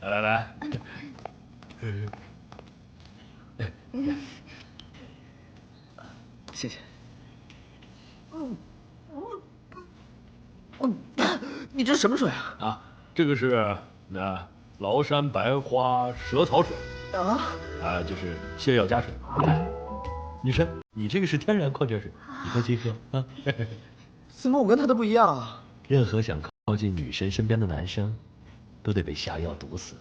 来，谢谢。你这什么水啊？啊，这个是崂山白花蛇草水。就是泻药加水。女神，你这个是天然矿泉水，你放心喝啊。怎么我跟他的不一样啊？任何想靠近女神身边的男生，都得被下药毒死。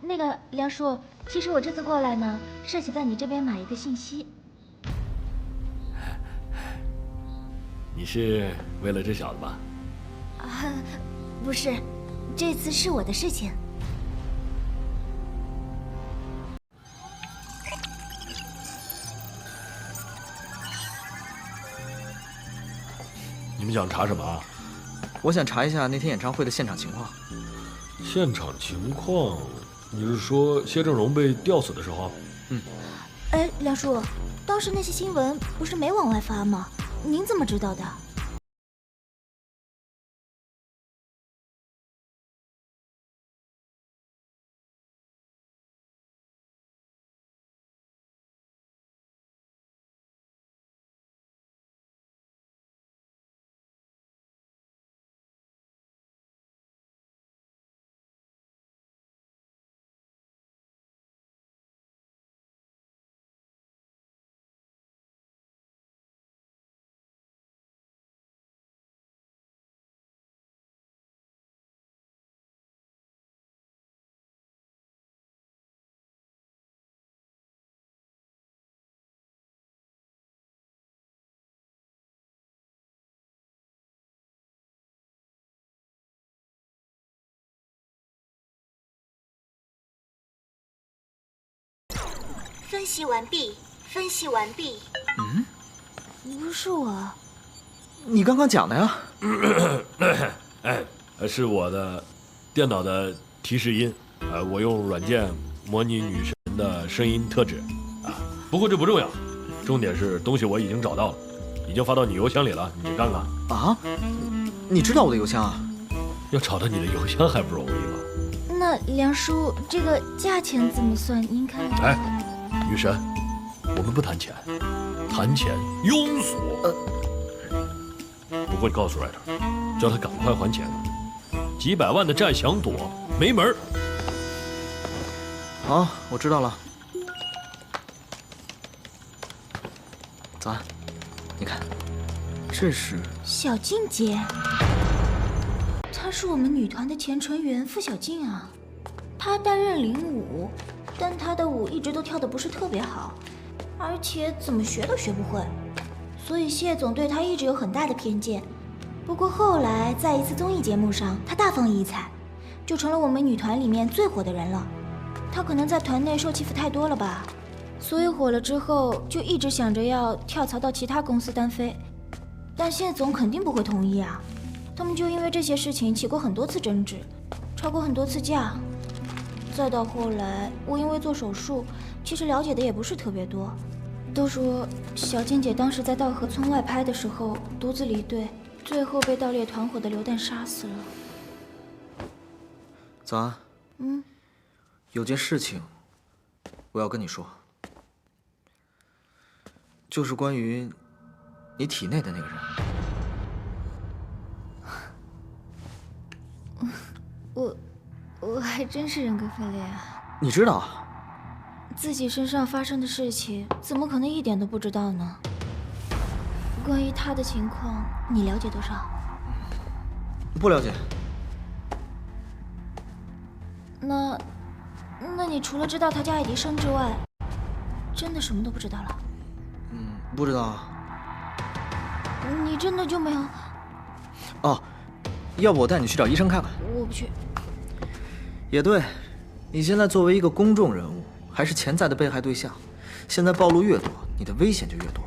那个梁叔，其实我这次过来呢，是想在你这边买一个信息。你是为了这小子吧？不是，这次是我的事情。你们想查什么啊？我想查一下那天演唱会的现场情况。现场情况？你是说谢正荣被吊死的时候？哎，梁叔，当时那些新闻不是没往外发吗？您怎么知道的？分析完毕，分析完毕。不是我。你刚刚讲的呀？是我的电脑的提示音。我用软件模拟女神的声音特质。不过这不重要，重点是东西我已经找到了，已经发到你邮箱里了，你去看看。啊？你知道我的邮箱啊？要找到你的邮箱还不容易吗？那梁叔，这个价钱怎么算？您看。女神，我们不谈钱，谈钱庸俗。不过你告诉 writer， 叫他赶快还钱，几百万的债想躲没门儿。好，我知道了。早安，你看，这是小静姐。她她是我们女团的前成员付小静啊。她担任领舞，但她的舞一直都跳得不是特别好，而且怎么学都学不会，所以谢总对她一直有很大的偏见。不过后来在一次综艺节目上，她大放异彩，就成了我们女团里面最火的人了。她可能在团内受欺负太多了吧，所以火了之后就一直想着要跳槽到其他公司单飞，但谢总肯定不会同意啊。他们就因为这些事情起过很多次争执，吵过很多次架。再到后来，我因为做手术，其实了解的也不是特别多，都说小静姐当时在稻河村外拍的时候独自离队，最后被盗猎团伙的流弹杀死了。早安。有件事情我要跟你说，就是关于你体内的那个人。我还真是人格分裂啊！你知道啊？自己身上发生的事情，怎么可能一点都不知道呢？关于他的情况，你了解多少？不了解。那你除了知道他叫爱迪生之外，真的什么都不知道了？不知道啊。你真的就没有？哦，要不我带你去找医生看看？我不去。也对，你现在作为一个公众人物，还是潜在的被害对象，现在暴露越多，你的危险就越多。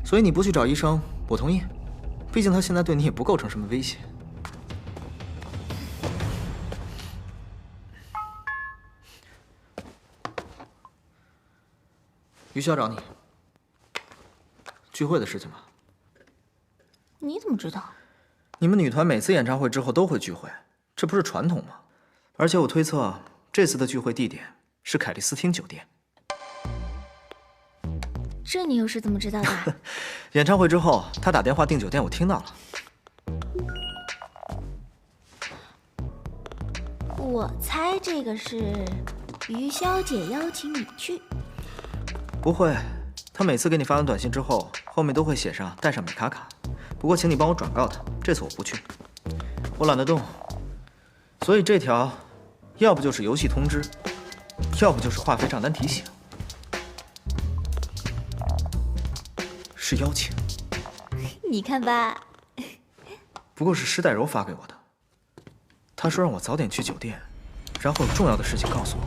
所以你不去找医生，我同意。毕竟他现在对你也不构成什么威胁。于潇找你，聚会的事情吧。你怎么知道？你们女团每次演唱会之后都会聚会，这不是传统吗？而且我推测，这次的聚会地点是凯利斯汀酒店。这你又是怎么知道的？演唱会之后，他打电话订酒店，我听到了。我猜这个是于潇姐邀请你去。不会，他每次给你发完短信之后，后面都会写上带上米卡卡。不过请你帮我转告他，这次我不去，我懒得动。所以这条，要不就是游戏通知，要不就是话费账单提醒，是邀请。你看吧，不过是施代柔发给我的。他说让我早点去酒店，然后有重要的事情告诉我。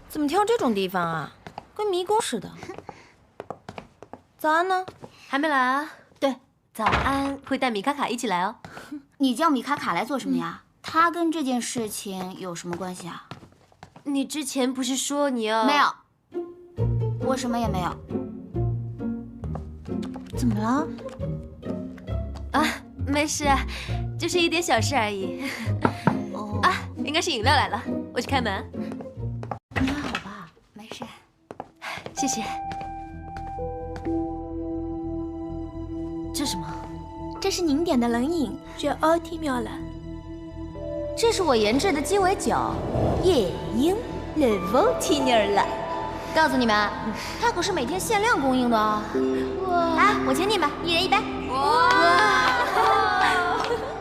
怎么挑这种地方啊？跟迷宫似的。早安呢？还没来啊？对，早安，会带米卡卡一起来哦。你叫米卡卡来做什么呀？他跟这件事情有什么关系啊？你之前不是说你要……没有，我什么也没有。怎么了？啊，没事，就是一点小事而已。哦。啊，应该是饮料来了，我去开门。你还好吧？没事，谢谢。这是什么？这是您点的冷饮，这奥提妙了。这是我研制的鸡尾酒，夜莺 Le Voltiner 了。告诉你们，它可是每天限量供应的哦。来，我请你们一人一杯。哇！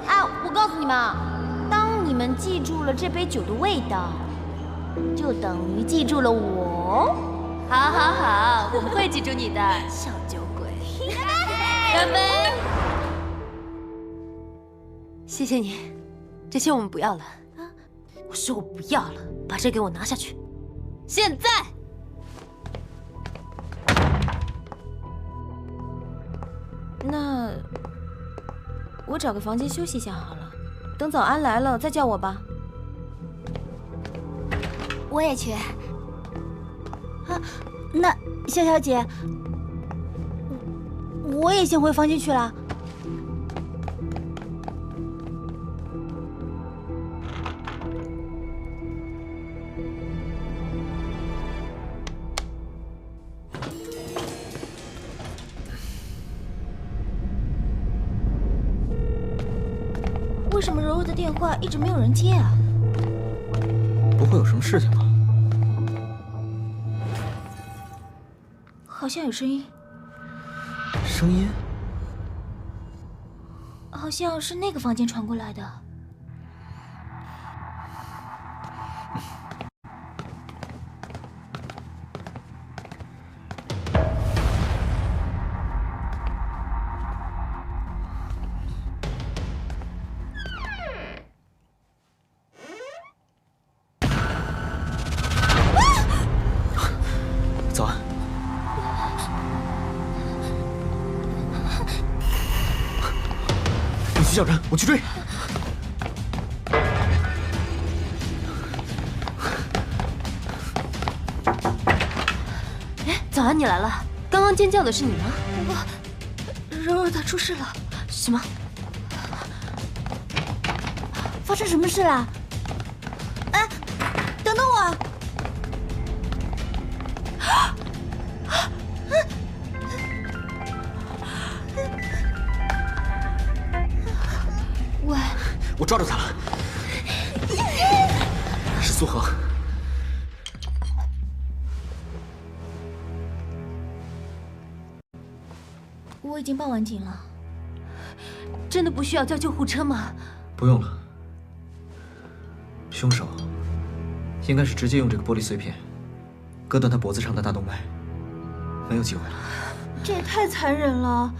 哎，我告诉你们啊，当你们记住了这杯酒的味道，就等于记住了我。好，好，好，我们会记住你的，小酒鬼。干杯！谢谢你，这些我们不要了。我说我不要了，把这给我拿下去，现在！那我找个房间休息一下好了，等早安来了再叫我吧。我也去。啊，那潇潇姐，我也先回房间去了。为什么柔柔的电话一直没有人接啊？不会有什么事情吧？好像有声音，声音？好像是那个房间传过来的。早安。你去叫人，我去追。哎，早安，你来了。刚刚尖叫的是你吗？柔柔她出事了。什么？发生什么事啦？哎，等等我！喂，我抓住他了，是苏恒。我已经报完警了。真的不需要叫救护车吗？不用了。凶手应该是直接用这个玻璃碎片割断他脖子上的大动脉，没有机会了。这也太残忍了，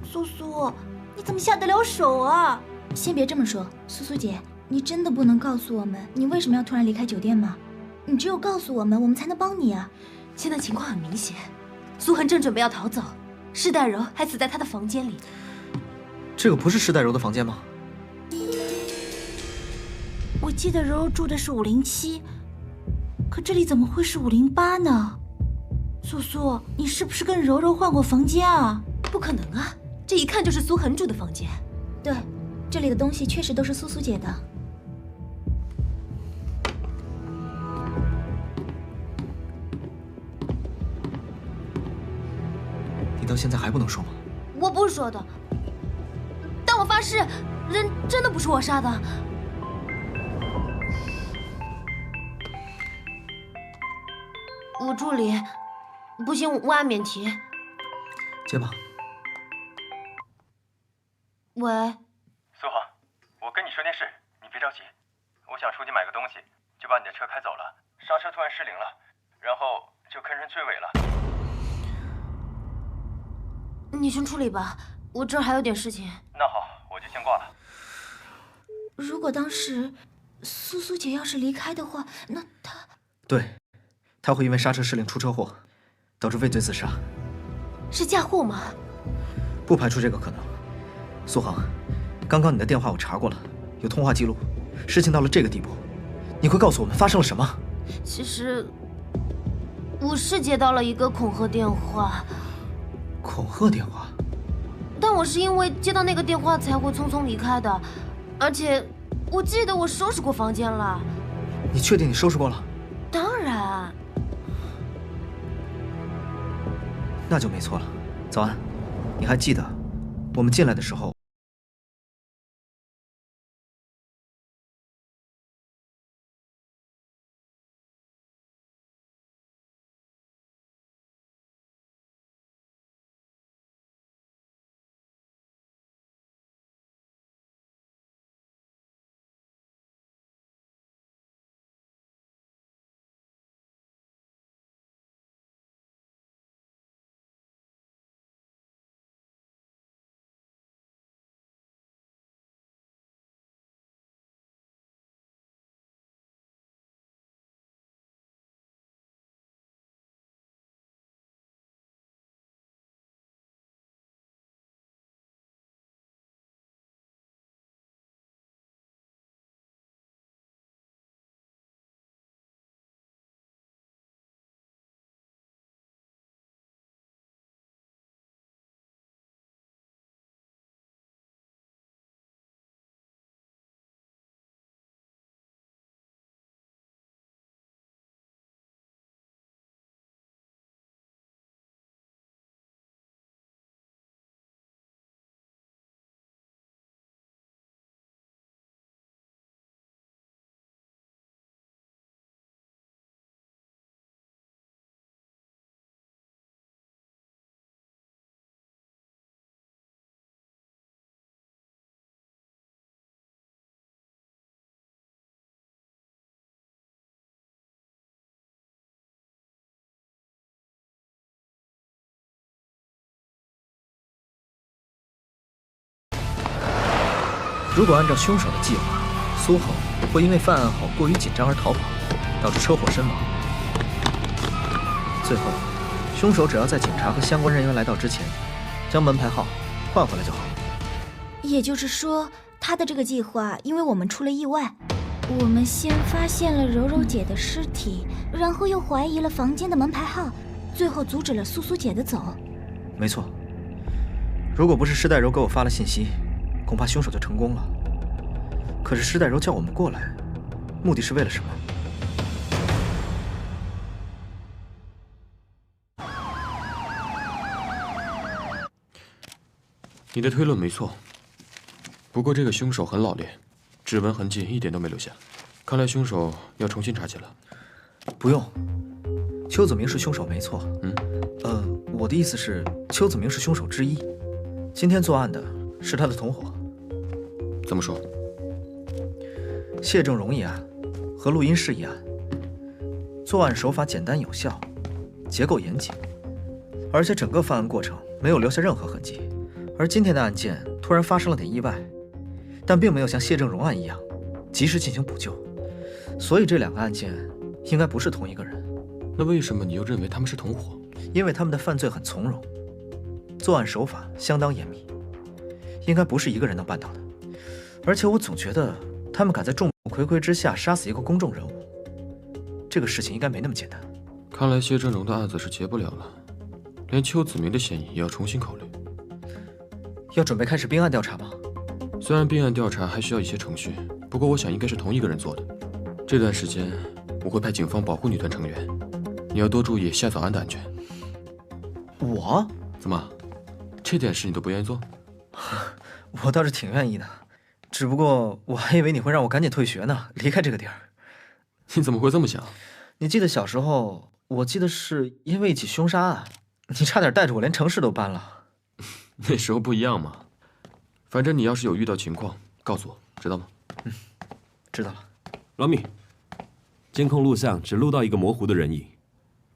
苏苏，你怎么下得了手啊？先别这么说，苏苏姐，你真的不能告诉我们你为什么要突然离开酒店吗？你只有告诉我们，我们才能帮你啊。现在情况很明显，苏恒正准备要逃走，施代柔还死在他的房间里。这个不是施代柔的房间吗？我记得柔柔住的是507，可这里怎么会是508呢？苏苏，你是不是跟柔柔换过房间啊？不可能啊，这一看就是苏恒住的房间。对，这里的东西确实都是苏苏姐的。你到现在还不能说吗？我不是说的，但我发誓，人真的不是我杀的。我助理，不行，我按免提。接吧。喂，苏恒，我跟你说件事，你别着急。我想出去买个东西，就把你的车开走了，刹车突然失灵了，然后就跟人追尾了。你先处理吧，我这儿还有点事情。那好，我就先挂了。如果当时苏苏姐要是离开的话，那她……对，她会因为刹车失灵出车祸，导致畏罪自杀。是嫁祸吗？不排除这个可能。苏恒，刚刚你的电话我查过了，有通话记录。事情到了这个地步，你会告诉我们发生了什么？其实，我是接到了一个恐吓电话。恐吓电话？但我是因为接到那个电话才会匆匆离开的，而且我记得我收拾过房间了。你确定你收拾过了？当然。那就没错了。早安，你还记得我们进来的时候如果按照凶手的计划，苏恒会因为犯案后过于紧张而逃跑，导致车祸身亡。最后，凶手只要在警察和相关人员来到之前，将门牌号换回来就好。也就是说，他的这个计划，因为我们出了意外，我们先发现了柔柔姐的尸体，然后又怀疑了房间的门牌号，最后阻止了苏苏姐的走。没错。如果不是施代柔给我发了信息，恐怕凶手就成功了。可是施代柔叫我们过来，目的是为了什么？你的推论没错，不过这个凶手很老练，指纹痕迹一点都没留下，看来凶手要重新查起了。不用，邱子明是凶手没错。我的意思是，邱子明是凶手之一。今天作案的是他的同伙。怎么说？谢正荣一案和录音室一案，作案手法简单有效，结构严谨，而且整个犯案过程没有留下任何痕迹。而今天的案件突然发生了点意外，但并没有像谢正荣案一样及时进行补救，所以这两个案件应该不是同一个人。那为什么你又认为他们是同伙？因为他们的犯罪很从容，作案手法相当严密，应该不是一个人能办到的。而且我总觉得他们敢在众目睽睽之下杀死一个公众人物，这个事情应该没那么简单。看来谢正荣的案子是结不了了，连邱子明的嫌疑也要重新考虑。要准备开始并案调查吗？虽然并案调查还需要一些程序，不过我想应该是同一个人做的。这段时间我会派警方保护女团成员，你要多注意夏早安的安全。我？怎么，这点事你都不愿意做？我倒是挺愿意的，只不过我还以为你会让我赶紧退学呢，离开这个地儿。你怎么会这么想？你记得小时候，我记得是因为一起凶杀案，你差点带着我连城市都搬了。那时候不一样嘛。反正你要是有遇到情况，告诉我，知道吗？知道了。老米，监控录像只录到一个模糊的人影，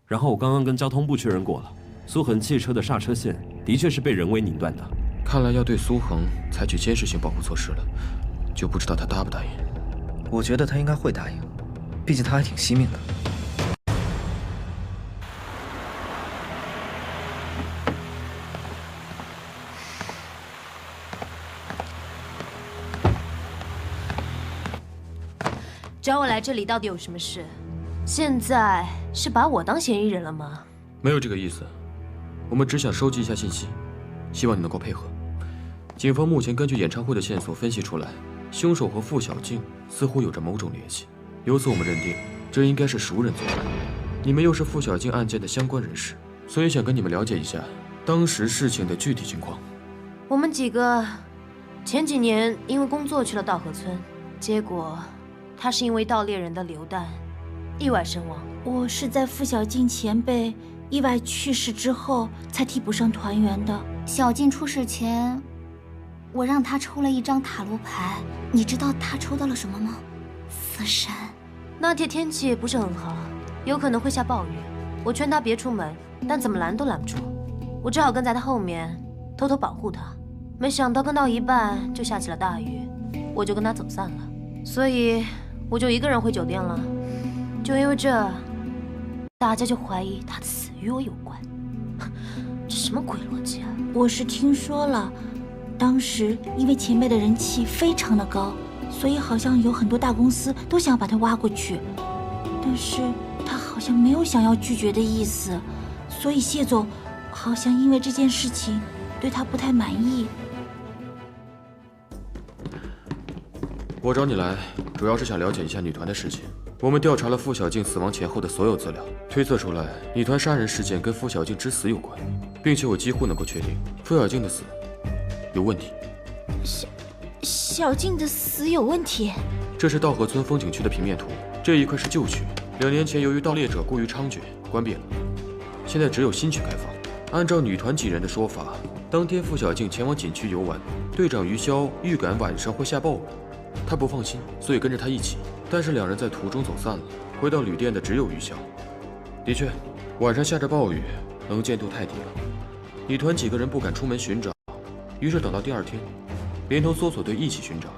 然后我刚刚跟交通部确认过了，苏恒汽车的刹车线的确是被人为拧断的。看来要对苏恒采取监视性保护措施了，就不知道他答不答应。我觉得他应该会答应，毕竟他还挺惜命的。找我来这里到底有什么事？现在是把我当嫌疑人了吗？没有这个意思，我们只想收集一下信息，希望你能够配合。警方目前根据演唱会的线索分析出来，凶手和付小静似乎有着某种联系，由此我们认定这应该是熟人作案。你们又是付小静案件的相关人士，所以想跟你们了解一下当时事情的具体情况。我们几个前几年因为工作去了稻河村，结果他是因为盗猎人的榴弹意外身亡。我是在付小静前辈意外去世之后才替补上团员的。小静出事前，我让她抽了一张塔罗牌，你知道她抽到了什么吗？死神。那天天气不是很好，有可能会下暴雨。我劝她别出门，但怎么拦都拦不住。我只好跟在她后面，偷偷保护她。没想到跟到一半就下起了大雨，我就跟她走散了。所以我就一个人回酒店了。就因为这，大家就怀疑她的死与我有关。这什么鬼逻辑啊！我是听说了，当时因为前辈的人气非常的高，所以好像有很多大公司都想把他挖过去，但是他好像没有想要拒绝的意思，所以谢总好像因为这件事情对他不太满意。我找你来，主要是想了解一下女团的事情。我们调查了付小静死亡前后的所有资料，推测出来女团杀人事件跟付小静之死有关，并且我几乎能够确定付小静的死有问题。小静的死有问题？这是稻河村风景区的平面图，这一块是旧区，2年前由于盗猎者过于猖獗，关闭了，现在只有新区开放。按照女团几人的说法，当天付小静前往景区游玩，队长于潇预感晚上会下暴雨，他不放心，所以跟着他一起。但是2人在途中走散了，回到旅店的只有于潇。的确，晚上下着暴雨，能见度太低了，女团几个人不敢出门寻找，于是等到第2天，连同搜索队一起寻找，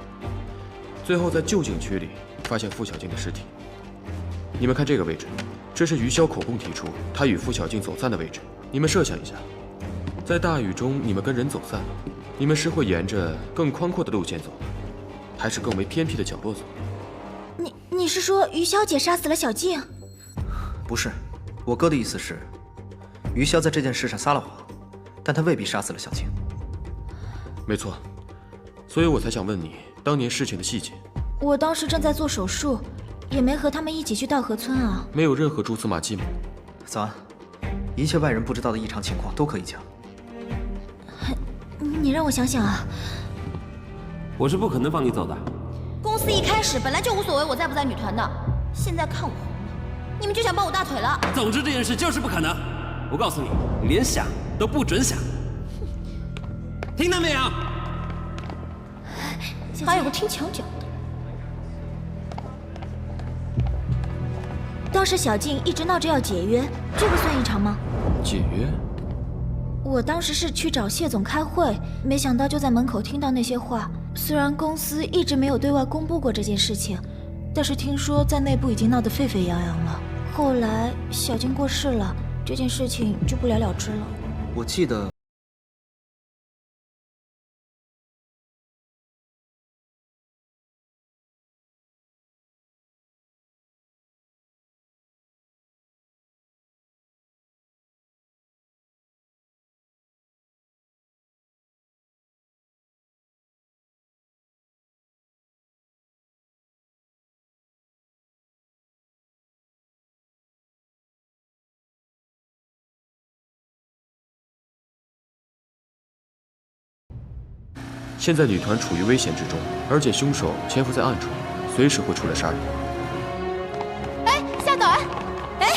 最后在旧景区里发现付小静的尸体。你们看这个位置，这是于潇口供提出他与付小静走散的位置。你们设想一下，在大雨中你们跟人走散了，你们是会沿着更宽阔的路线走，还是更为偏僻的角落走？你是说于小姐杀死了小静？不是，我哥的意思是，于潇在这件事上撒了谎，但他未必杀死了小静。没错，所以我才想问你当年事情的细节。我当时正在做手术，也没和他们一起去稻河村啊。没有任何蛛丝马迹吗？早安，一切外人不知道的异常情况都可以讲。你让我想想啊。我是不可能放你走的。公司一开始本来就无所谓我在不在女团的，现在看我红了，你们就想抱我大腿了。总之这件事就是不可能。我告诉你，连想都不准想。听到没有？还有个听墙角的。当时小静一直闹着要解约，这个算异常吗？解约？我当时是去找谢总开会，没想到就在门口听到那些话。虽然公司一直没有对外公布过这件事情，但是听说在内部已经闹得沸沸扬扬了。后来小静过世了，这件事情就不了了之了。我记得。现在女团处于危险之中，而且凶手潜伏在暗处，随时会出来杀人。哎，夏早安！哎，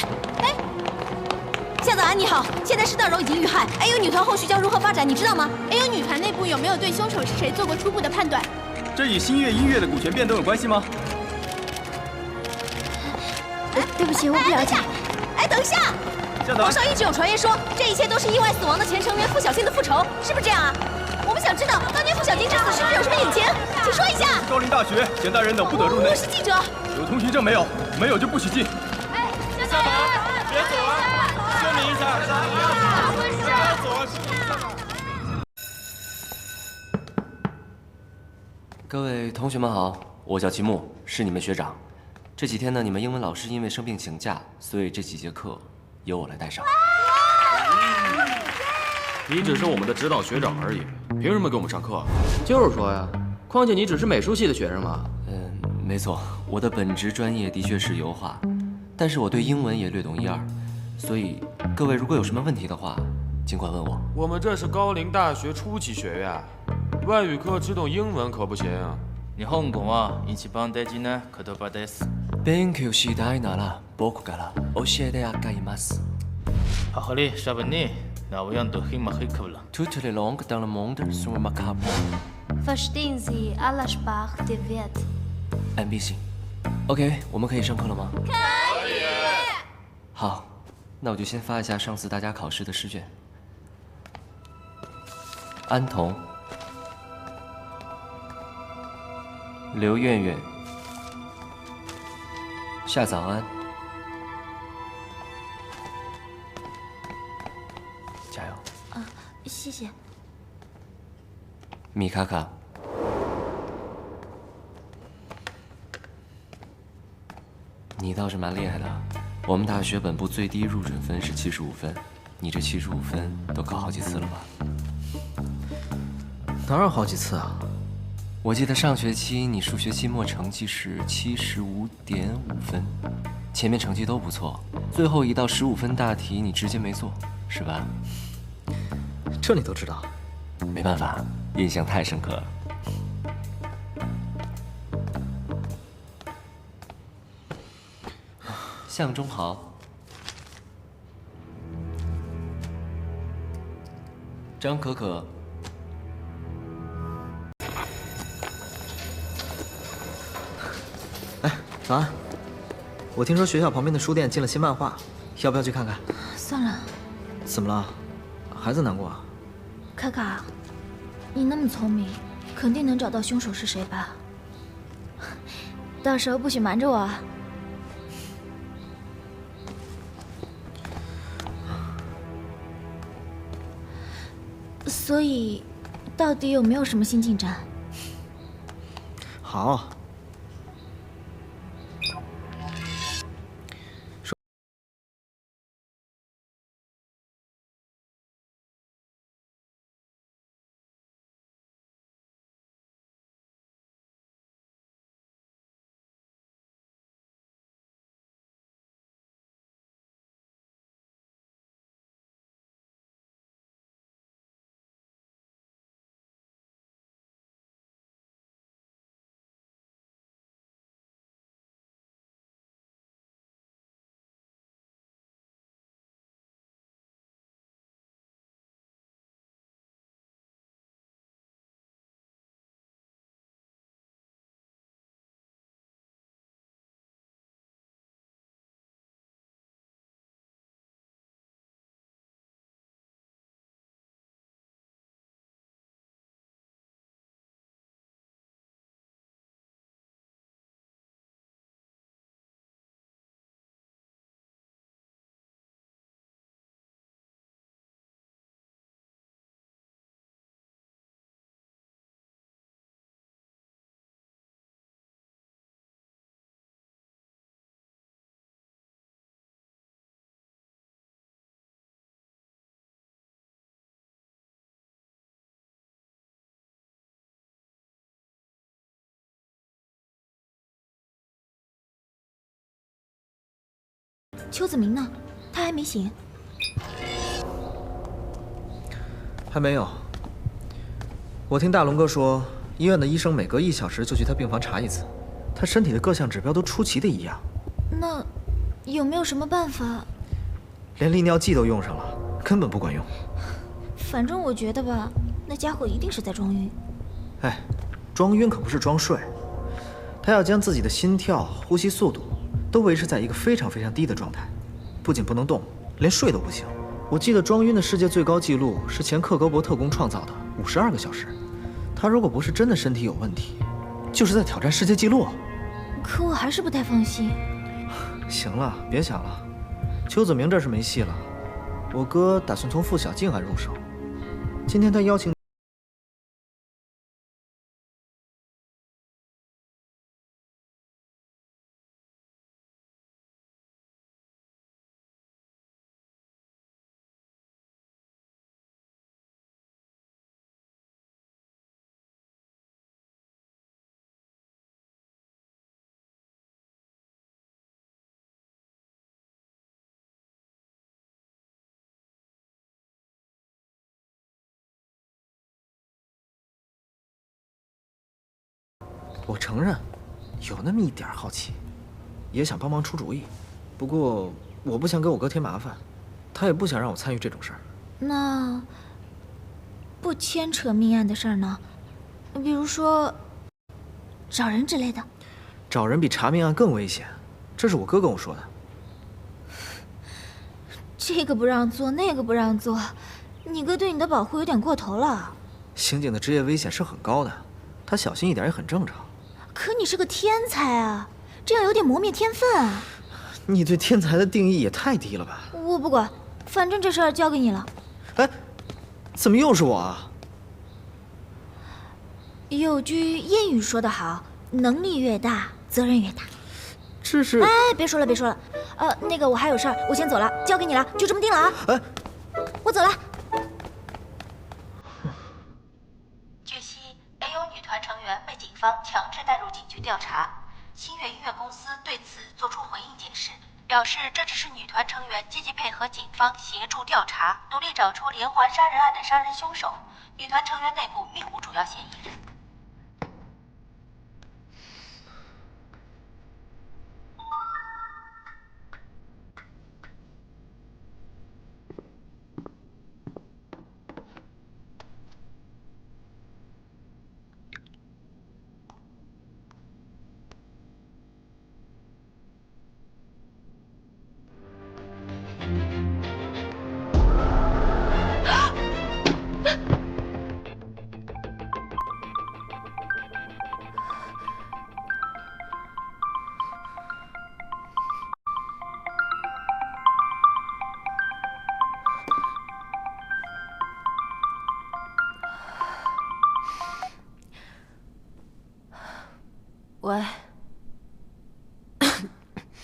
夏早安，你好！现在施道柔已经遇害 ，AU 女团后续将如何发展，你知道吗 ？AU 女团内部有没有对凶手是谁做过初步的判断？这与新月音乐的股权变动有关系吗？对不起，我不了解。哎，等一下！网上一直有传言说，这一切都是意外死亡的前成员付小静的复仇，是不是这样啊？我们想知道当年付小静这次是不是有什么隐情，请说一下。高陵大学钱大人等不得入内。我是记者。有通行证没有？没有就不许进。哎，夏导，别走啊！说明一下，怎么回事？各位同学们好，我叫齐木，是你们学长。这几天呢，你们英文老师因为生病请假，所以这几节课由我来带上。你只是我们的指导学长而已，凭什么给我们上课？就是说呀，况且你只是美术系的学生嘛。没错，我的本职专业的确是油画，但是我对英文也略懂一二，所以各位如果有什么问题的话，尽管问我。我们这是高陵大学初期学院，外语课只懂英文可不行。日本語は一番大事な言葉です。勉強したいなら僕から教えてあげます。好嘞，下半年。Nou, we gaan toch maar gekkomen. Tout le long dans le monde sont macabre. Verstehen Sie alle Sprachen der Welt? Ein bisschen. OK， 我们可以上课了吗？可以。好，那我就先发一下上次大家考试的试卷。安童、刘媛媛、夏早安。加油！啊，谢谢。米卡卡，你倒是蛮厉害的。我们大学本部最低入准分是75分，你这75分都考好几次了吧？哪有好几次啊？我记得上学期你数学期末成绩是75.5分，前面成绩都不错，最后一道15分大题你直接没做。是吧？这你都知道？没办法，印象太深刻了。向忠豪、张可可、哎，早安！我听说学校旁边的书店进了新漫画，要不要去看看？算了。怎么了？孩子难过啊？卡卡，你那么聪明，肯定能找到凶手是谁吧？到时候不许瞒着我啊。所以，到底有没有什么新进展？好。邱子明呢？他还没醒。还没有。我听大龙哥说，医院的医生每隔1小时就去他病房查一次，他身体的各项指标都出奇的一样。那有没有什么办法？连利尿剂都用上了，根本不管用。反正我觉得吧，那家伙一定是在装晕。哎，装晕可不是装睡，他要将自己的心跳、呼吸速度都维持在一个非常非常低的状态，不仅不能动，连睡都不行。我记得装晕的世界最高纪录是前克格勃特工创造的52个小时。他如果不是真的身体有问题，就是在挑战世界纪录。可我还是不太放心。行了，别想了，邱子明这是没戏了。我哥打算从付小静案入手。今天他邀请。我承认，有那么一点好奇，也想帮忙出主意。不过我不想给我哥添麻烦，他也不想让我参与这种事儿。那不牵扯命案的事儿呢？比如说找人之类的。找人比查命案更危险，这是我哥跟我说的。这个不让做，那个不让做，你哥对你的保护有点过头了。刑警的职业危险是很高的，他小心一点也很正常。可你是个天才啊，这样有点磨灭天分啊。你对天才的定义也太低了吧？我不管，反正这事儿交给你了。哎，怎么又是我啊？有句谚语说得好，能力越大，责任越大。这是……哎，别说了，别说了。那个我还有事儿，我先走了，交给你了，就这么定了啊。哎，我走了。据悉 ，AO 女团成员被警方强制带入警局调查。星月音乐公司对此作出回应解释，表示这只是女团成员积极配合警方协助调查，努力找出连环杀人案的杀人凶手。女团成员内部并无主要嫌疑人。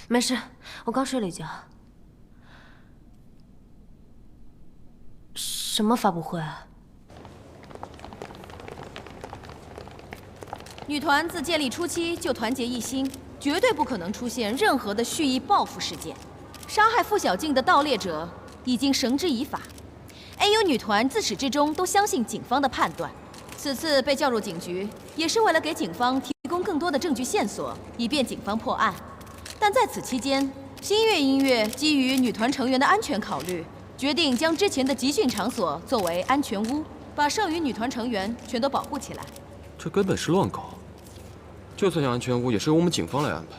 没事，我刚睡了一觉。什么发布会啊？女团自建立初期就团结一心，绝对不可能出现任何的蓄意报复事件。杀害傅小静的盗猎者已经绳之以法。AU 女团自始至终都相信警方的判断，此次被叫入警局，也是为了给警方提供更多的证据线索，以便警方破案。但在此期间，新月音乐基于女团成员的安全考虑，决定将之前的集训场所作为安全屋，把剩余女团成员全都保护起来。这根本是乱搞。就算有安全屋，也是由我们警方来安排。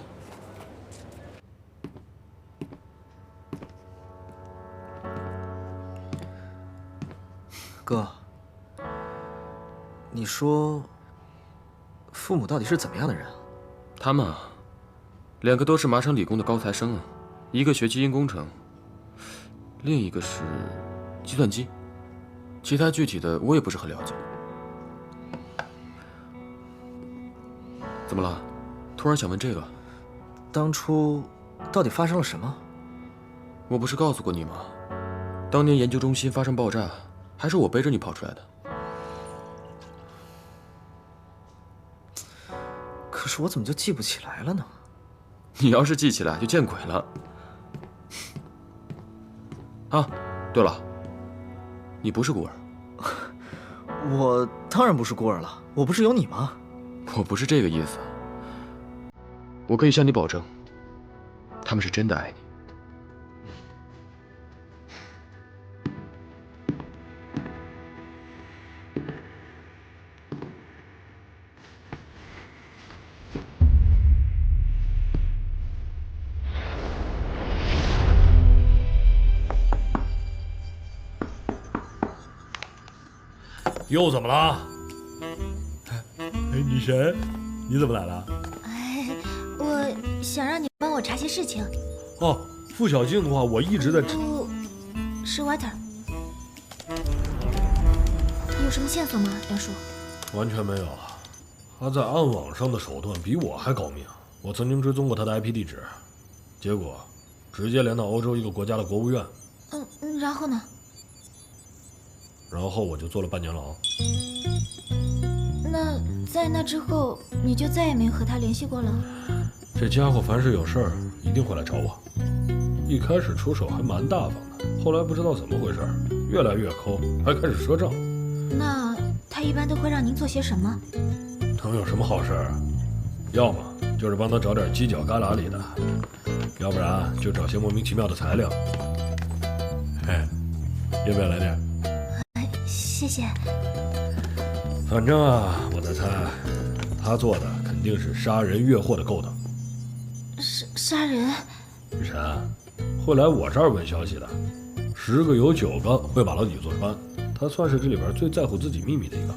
哥，你说父母到底是怎么样的人啊？他们啊，2个都是麻省理工的高材生啊，一个学基因工程，另一个是计算机，其他具体的我也不是很了解。怎么了？突然想问这个？当初到底发生了什么？我不是告诉过你吗？当年研究中心发生爆炸，还是我背着你跑出来的。可是我怎么就记不起来了呢？你要是记起来，就见鬼了。啊，对了，你不是孤儿。我当然不是孤儿了，我不是有你吗？我不是这个意思，我可以向你保证，他们是真的爱你。又怎么了？哎，女神，你怎么来了？我想让你帮我查些事情。哦，傅小静的话，我一直在。不，是 Water。有什么线索吗，梁叔？完全没有啊，他在暗网上的手段比我还高明。我曾经追踪过他的 IP 地址，结果直接连到欧洲一个国家的国务院。然后呢？然后我就坐了半年牢。那在那之后，你就再也没和他联系过了？这家伙凡是有事儿，一定会来找我。一开始出手还蛮大方的，后来不知道怎么回事，越来越抠，还开始赊账。那他一般都会让您做些什么？能有什么好事儿？要么就是帮他找点犄角旮旯里的，要不然就找些莫名其妙的材料。嘿，要不要来点？谢谢。反正啊，我在猜，他做的肯定是杀人越货的勾当。杀人？雨辰，会来我这儿问消息的，10个有9个会把牢底坐穿。他算是这里边最在乎自己秘密的一个。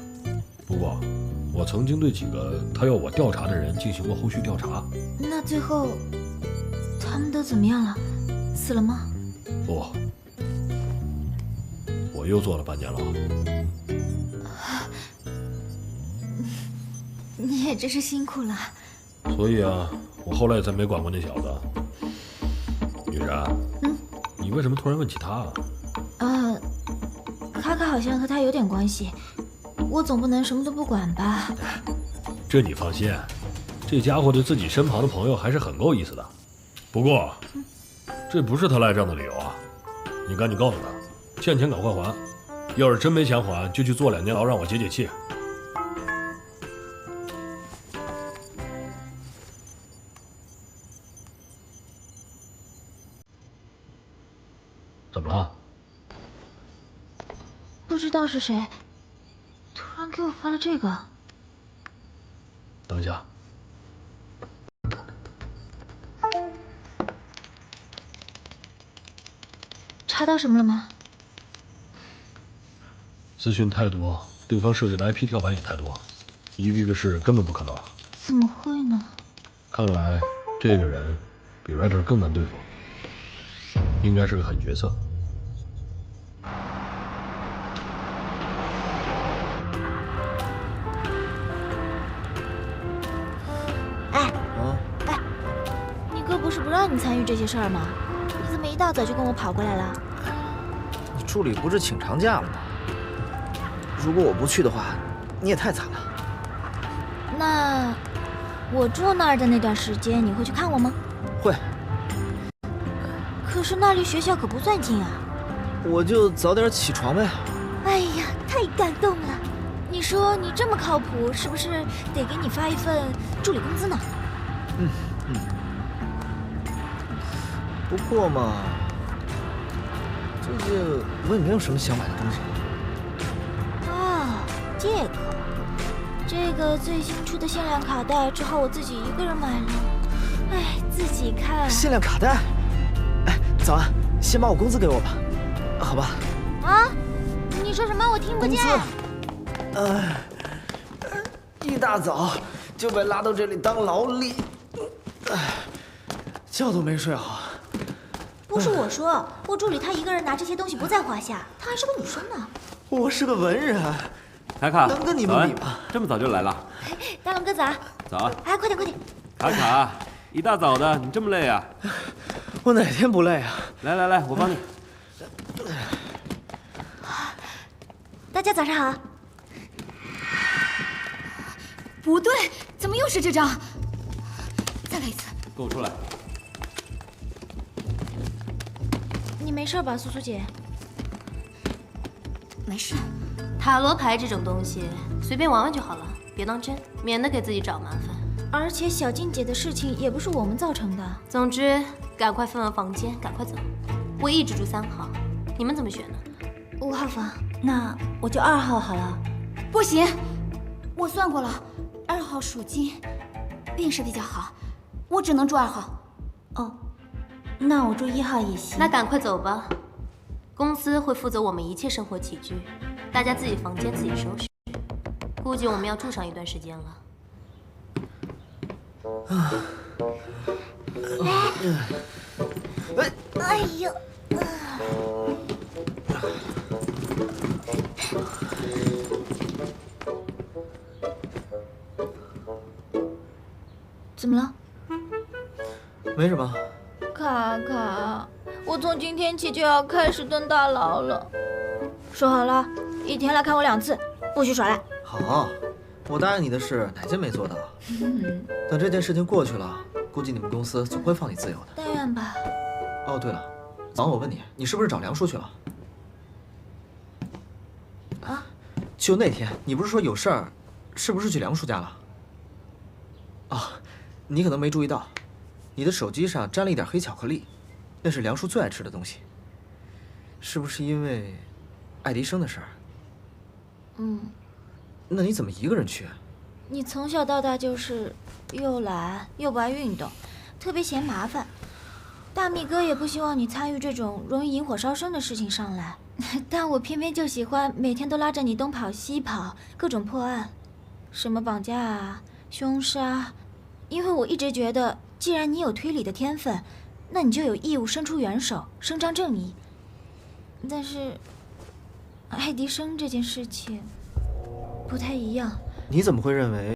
不过，我曾经对几个他要我调查的人进行过后续调查。那最后，他们都怎么样了？死了吗？不，我又坐了半年牢。你也真是辛苦了。所以啊，我后来也再没管过那小子。雨然，你为什么突然问起他啊？卡卡好像和他有点关系，我总不能什么都不管吧？这你放心，这家伙对自己身旁的朋友还是很够意思的。不过，这不是他赖账的理由啊！你赶紧告诉他，欠钱赶快还，要是真没钱还，就去坐2年牢让我解解气。怎么了？不知道是谁，突然给我发了这个。等一下。查到什么了吗？资讯太多，对方设置的 IP 跳板也太多，一个事根本不可能。怎么会呢？看来这个人比 Ryder 更难对付，应该是个狠角色。你哥不是不让你么参与这些事儿吗？你怎么一大早就跟我跑过来了？你助理不是请长假了吗？如果我不去的话，你也太惨了。那我住那儿的那段时间，你会去看我吗？会。可是那离学校可不算近啊。我就早点起床呗。哎呀，太感动了！你说你这么靠谱，是不是得给你发一份助理工资呢？不过嘛，最近我也没有什么想买的东西。哦，这个最新出的限量卡带，只好我自己一个人买了。哎，自己看。限量卡带？哎，早安，先把我工资给我吧，好吧？啊？你说什么？我听不见。一大早就被拉到这里当劳力，觉都没睡好。不是我说，我助理她一个人拿这些东西不在话下，她还是个女生呢。我是个文人，卡卡，能跟你们比吗？这么早就来了？大龙哥早。早啊！哎，快点快点！卡卡，一大早的，你这么累啊？我哪天不累啊？来，我帮你。大家早上好。不对，怎么又是这张？再来一次。给我出来。你没事吧，苏苏姐？没事。塔罗牌这种东西，随便玩玩就好了，别当真，免得给自己找麻烦。而且小静姐的事情也不是我们造成的。总之，赶快分完房间，赶快走。我一直住3号，你们怎么选呢？5号房。那我就2号好了。不行，我算过了，2号属金，运势比较好，我只能住2号。哦，那我住1号也行。那赶快走吧，公司会负责我们一切生活起居，大家自己房间自己收拾。估计我们要住上一段时间了。哎呦！怎么了？没什么。卡卡，我从今天起就要开始蹲大牢了。说好了，一天来看我2次，不许耍赖。好，我答应你的事哪件没做到？等这件事情过去了，估计你们公司总会放你自由的。但愿吧。哦，对了，早上我问你，你是不是找梁叔去了？啊？就那天，你不是说有事儿，是不是去梁叔家了？啊，你可能没注意到，你的手机上沾了一点黑巧克力，那是梁叔最爱吃的东西。是不是因为爱迪生的事儿？那你怎么一个人去？你从小到大就是又懒又不爱运动，特别嫌麻烦。大蜜哥也不希望你参与这种容易引火烧身的事情上来，但我偏偏就喜欢每天都拉着你东跑西跑，各种破案，什么绑架啊、凶杀。因为我一直觉得，既然你有推理的天分，那你就有义务伸出援手，伸张正义。但是，爱迪生这件事情不太一样。你怎么会认为？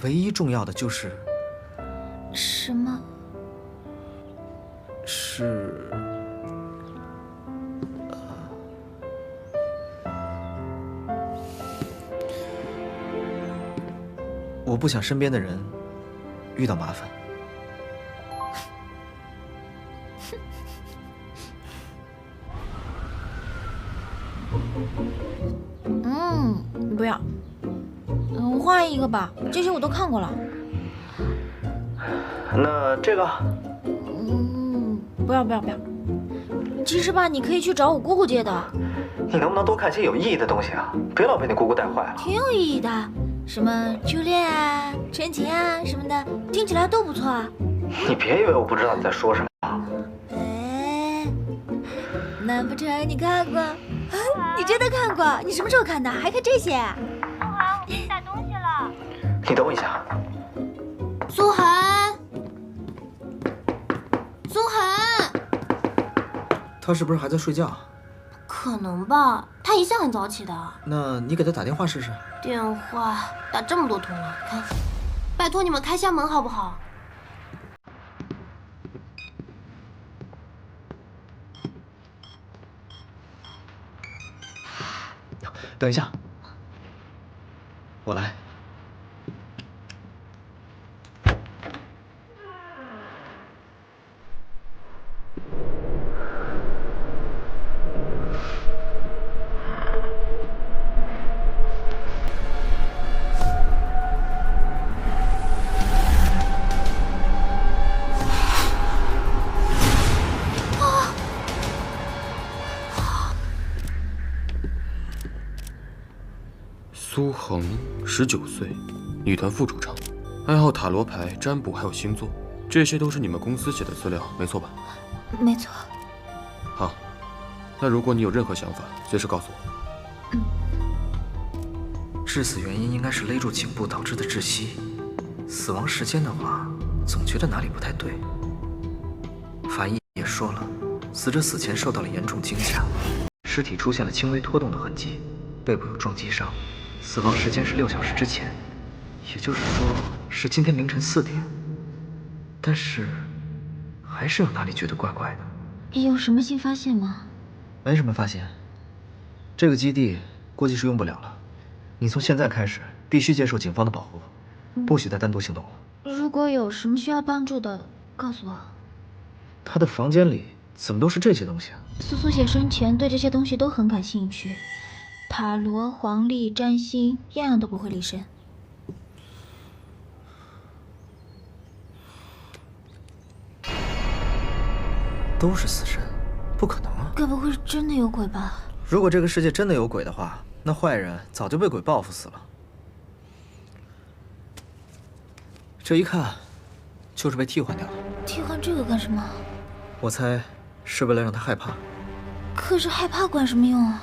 唯一重要的就是什么？是我不想身边的人遇到麻烦。不要。换一个吧，这些我都看过了。那这个？不要。其实吧，你可以去找我姑姑借的。你能不能多看些有意义的东西啊？别老被你姑姑带坏了。挺有意义的，什么初恋啊、纯情啊什么的，听起来都不错啊。你别以为我不知道你在说什么。哎，难不成你看过？你真的看过？你什么时候看的？还看这些？苏涵，我给你带东西了。你等我一下。苏涵，苏涵，他是不是还在睡觉？可能吧，他一向很早起的。那你给他打电话试试。电话打这么多通了，开，拜托你们开下门好不好？等一下，我来。苏恒，19岁，女团副主唱，爱好塔罗牌、占卜还有星座，这些都是你们公司写的资料，没错吧？没错。好，那如果你有任何想法，随时告诉我。致死原因应该是勒住颈部导致的窒息，死亡时间的话，总觉得哪里不太对。法医也说了，死者死前受到了严重惊吓，尸体出现了轻微脱动的痕迹，背部有撞击伤。死亡时间是6小时之前，也就是说是今天凌晨4点。但是，还是有哪里觉得怪怪的。有什么新发现吗？没什么发现。这个基地估计是用不了了。你从现在开始必须接受警方的保护，不许再单独行动了。如果有什么需要帮助的，告诉我。他的房间里怎么都是这些东西啊？苏苏姐生前对这些东西都很感兴趣。塔罗、黄历、占星，样样都不会离身。都是死神，不可能啊！该不会是真的有鬼吧？如果这个世界真的有鬼的话，那坏人早就被鬼报复死了。这一看，就是被替换掉了。替换这个干什么？我猜是为了让他害怕。可是害怕管什么用啊？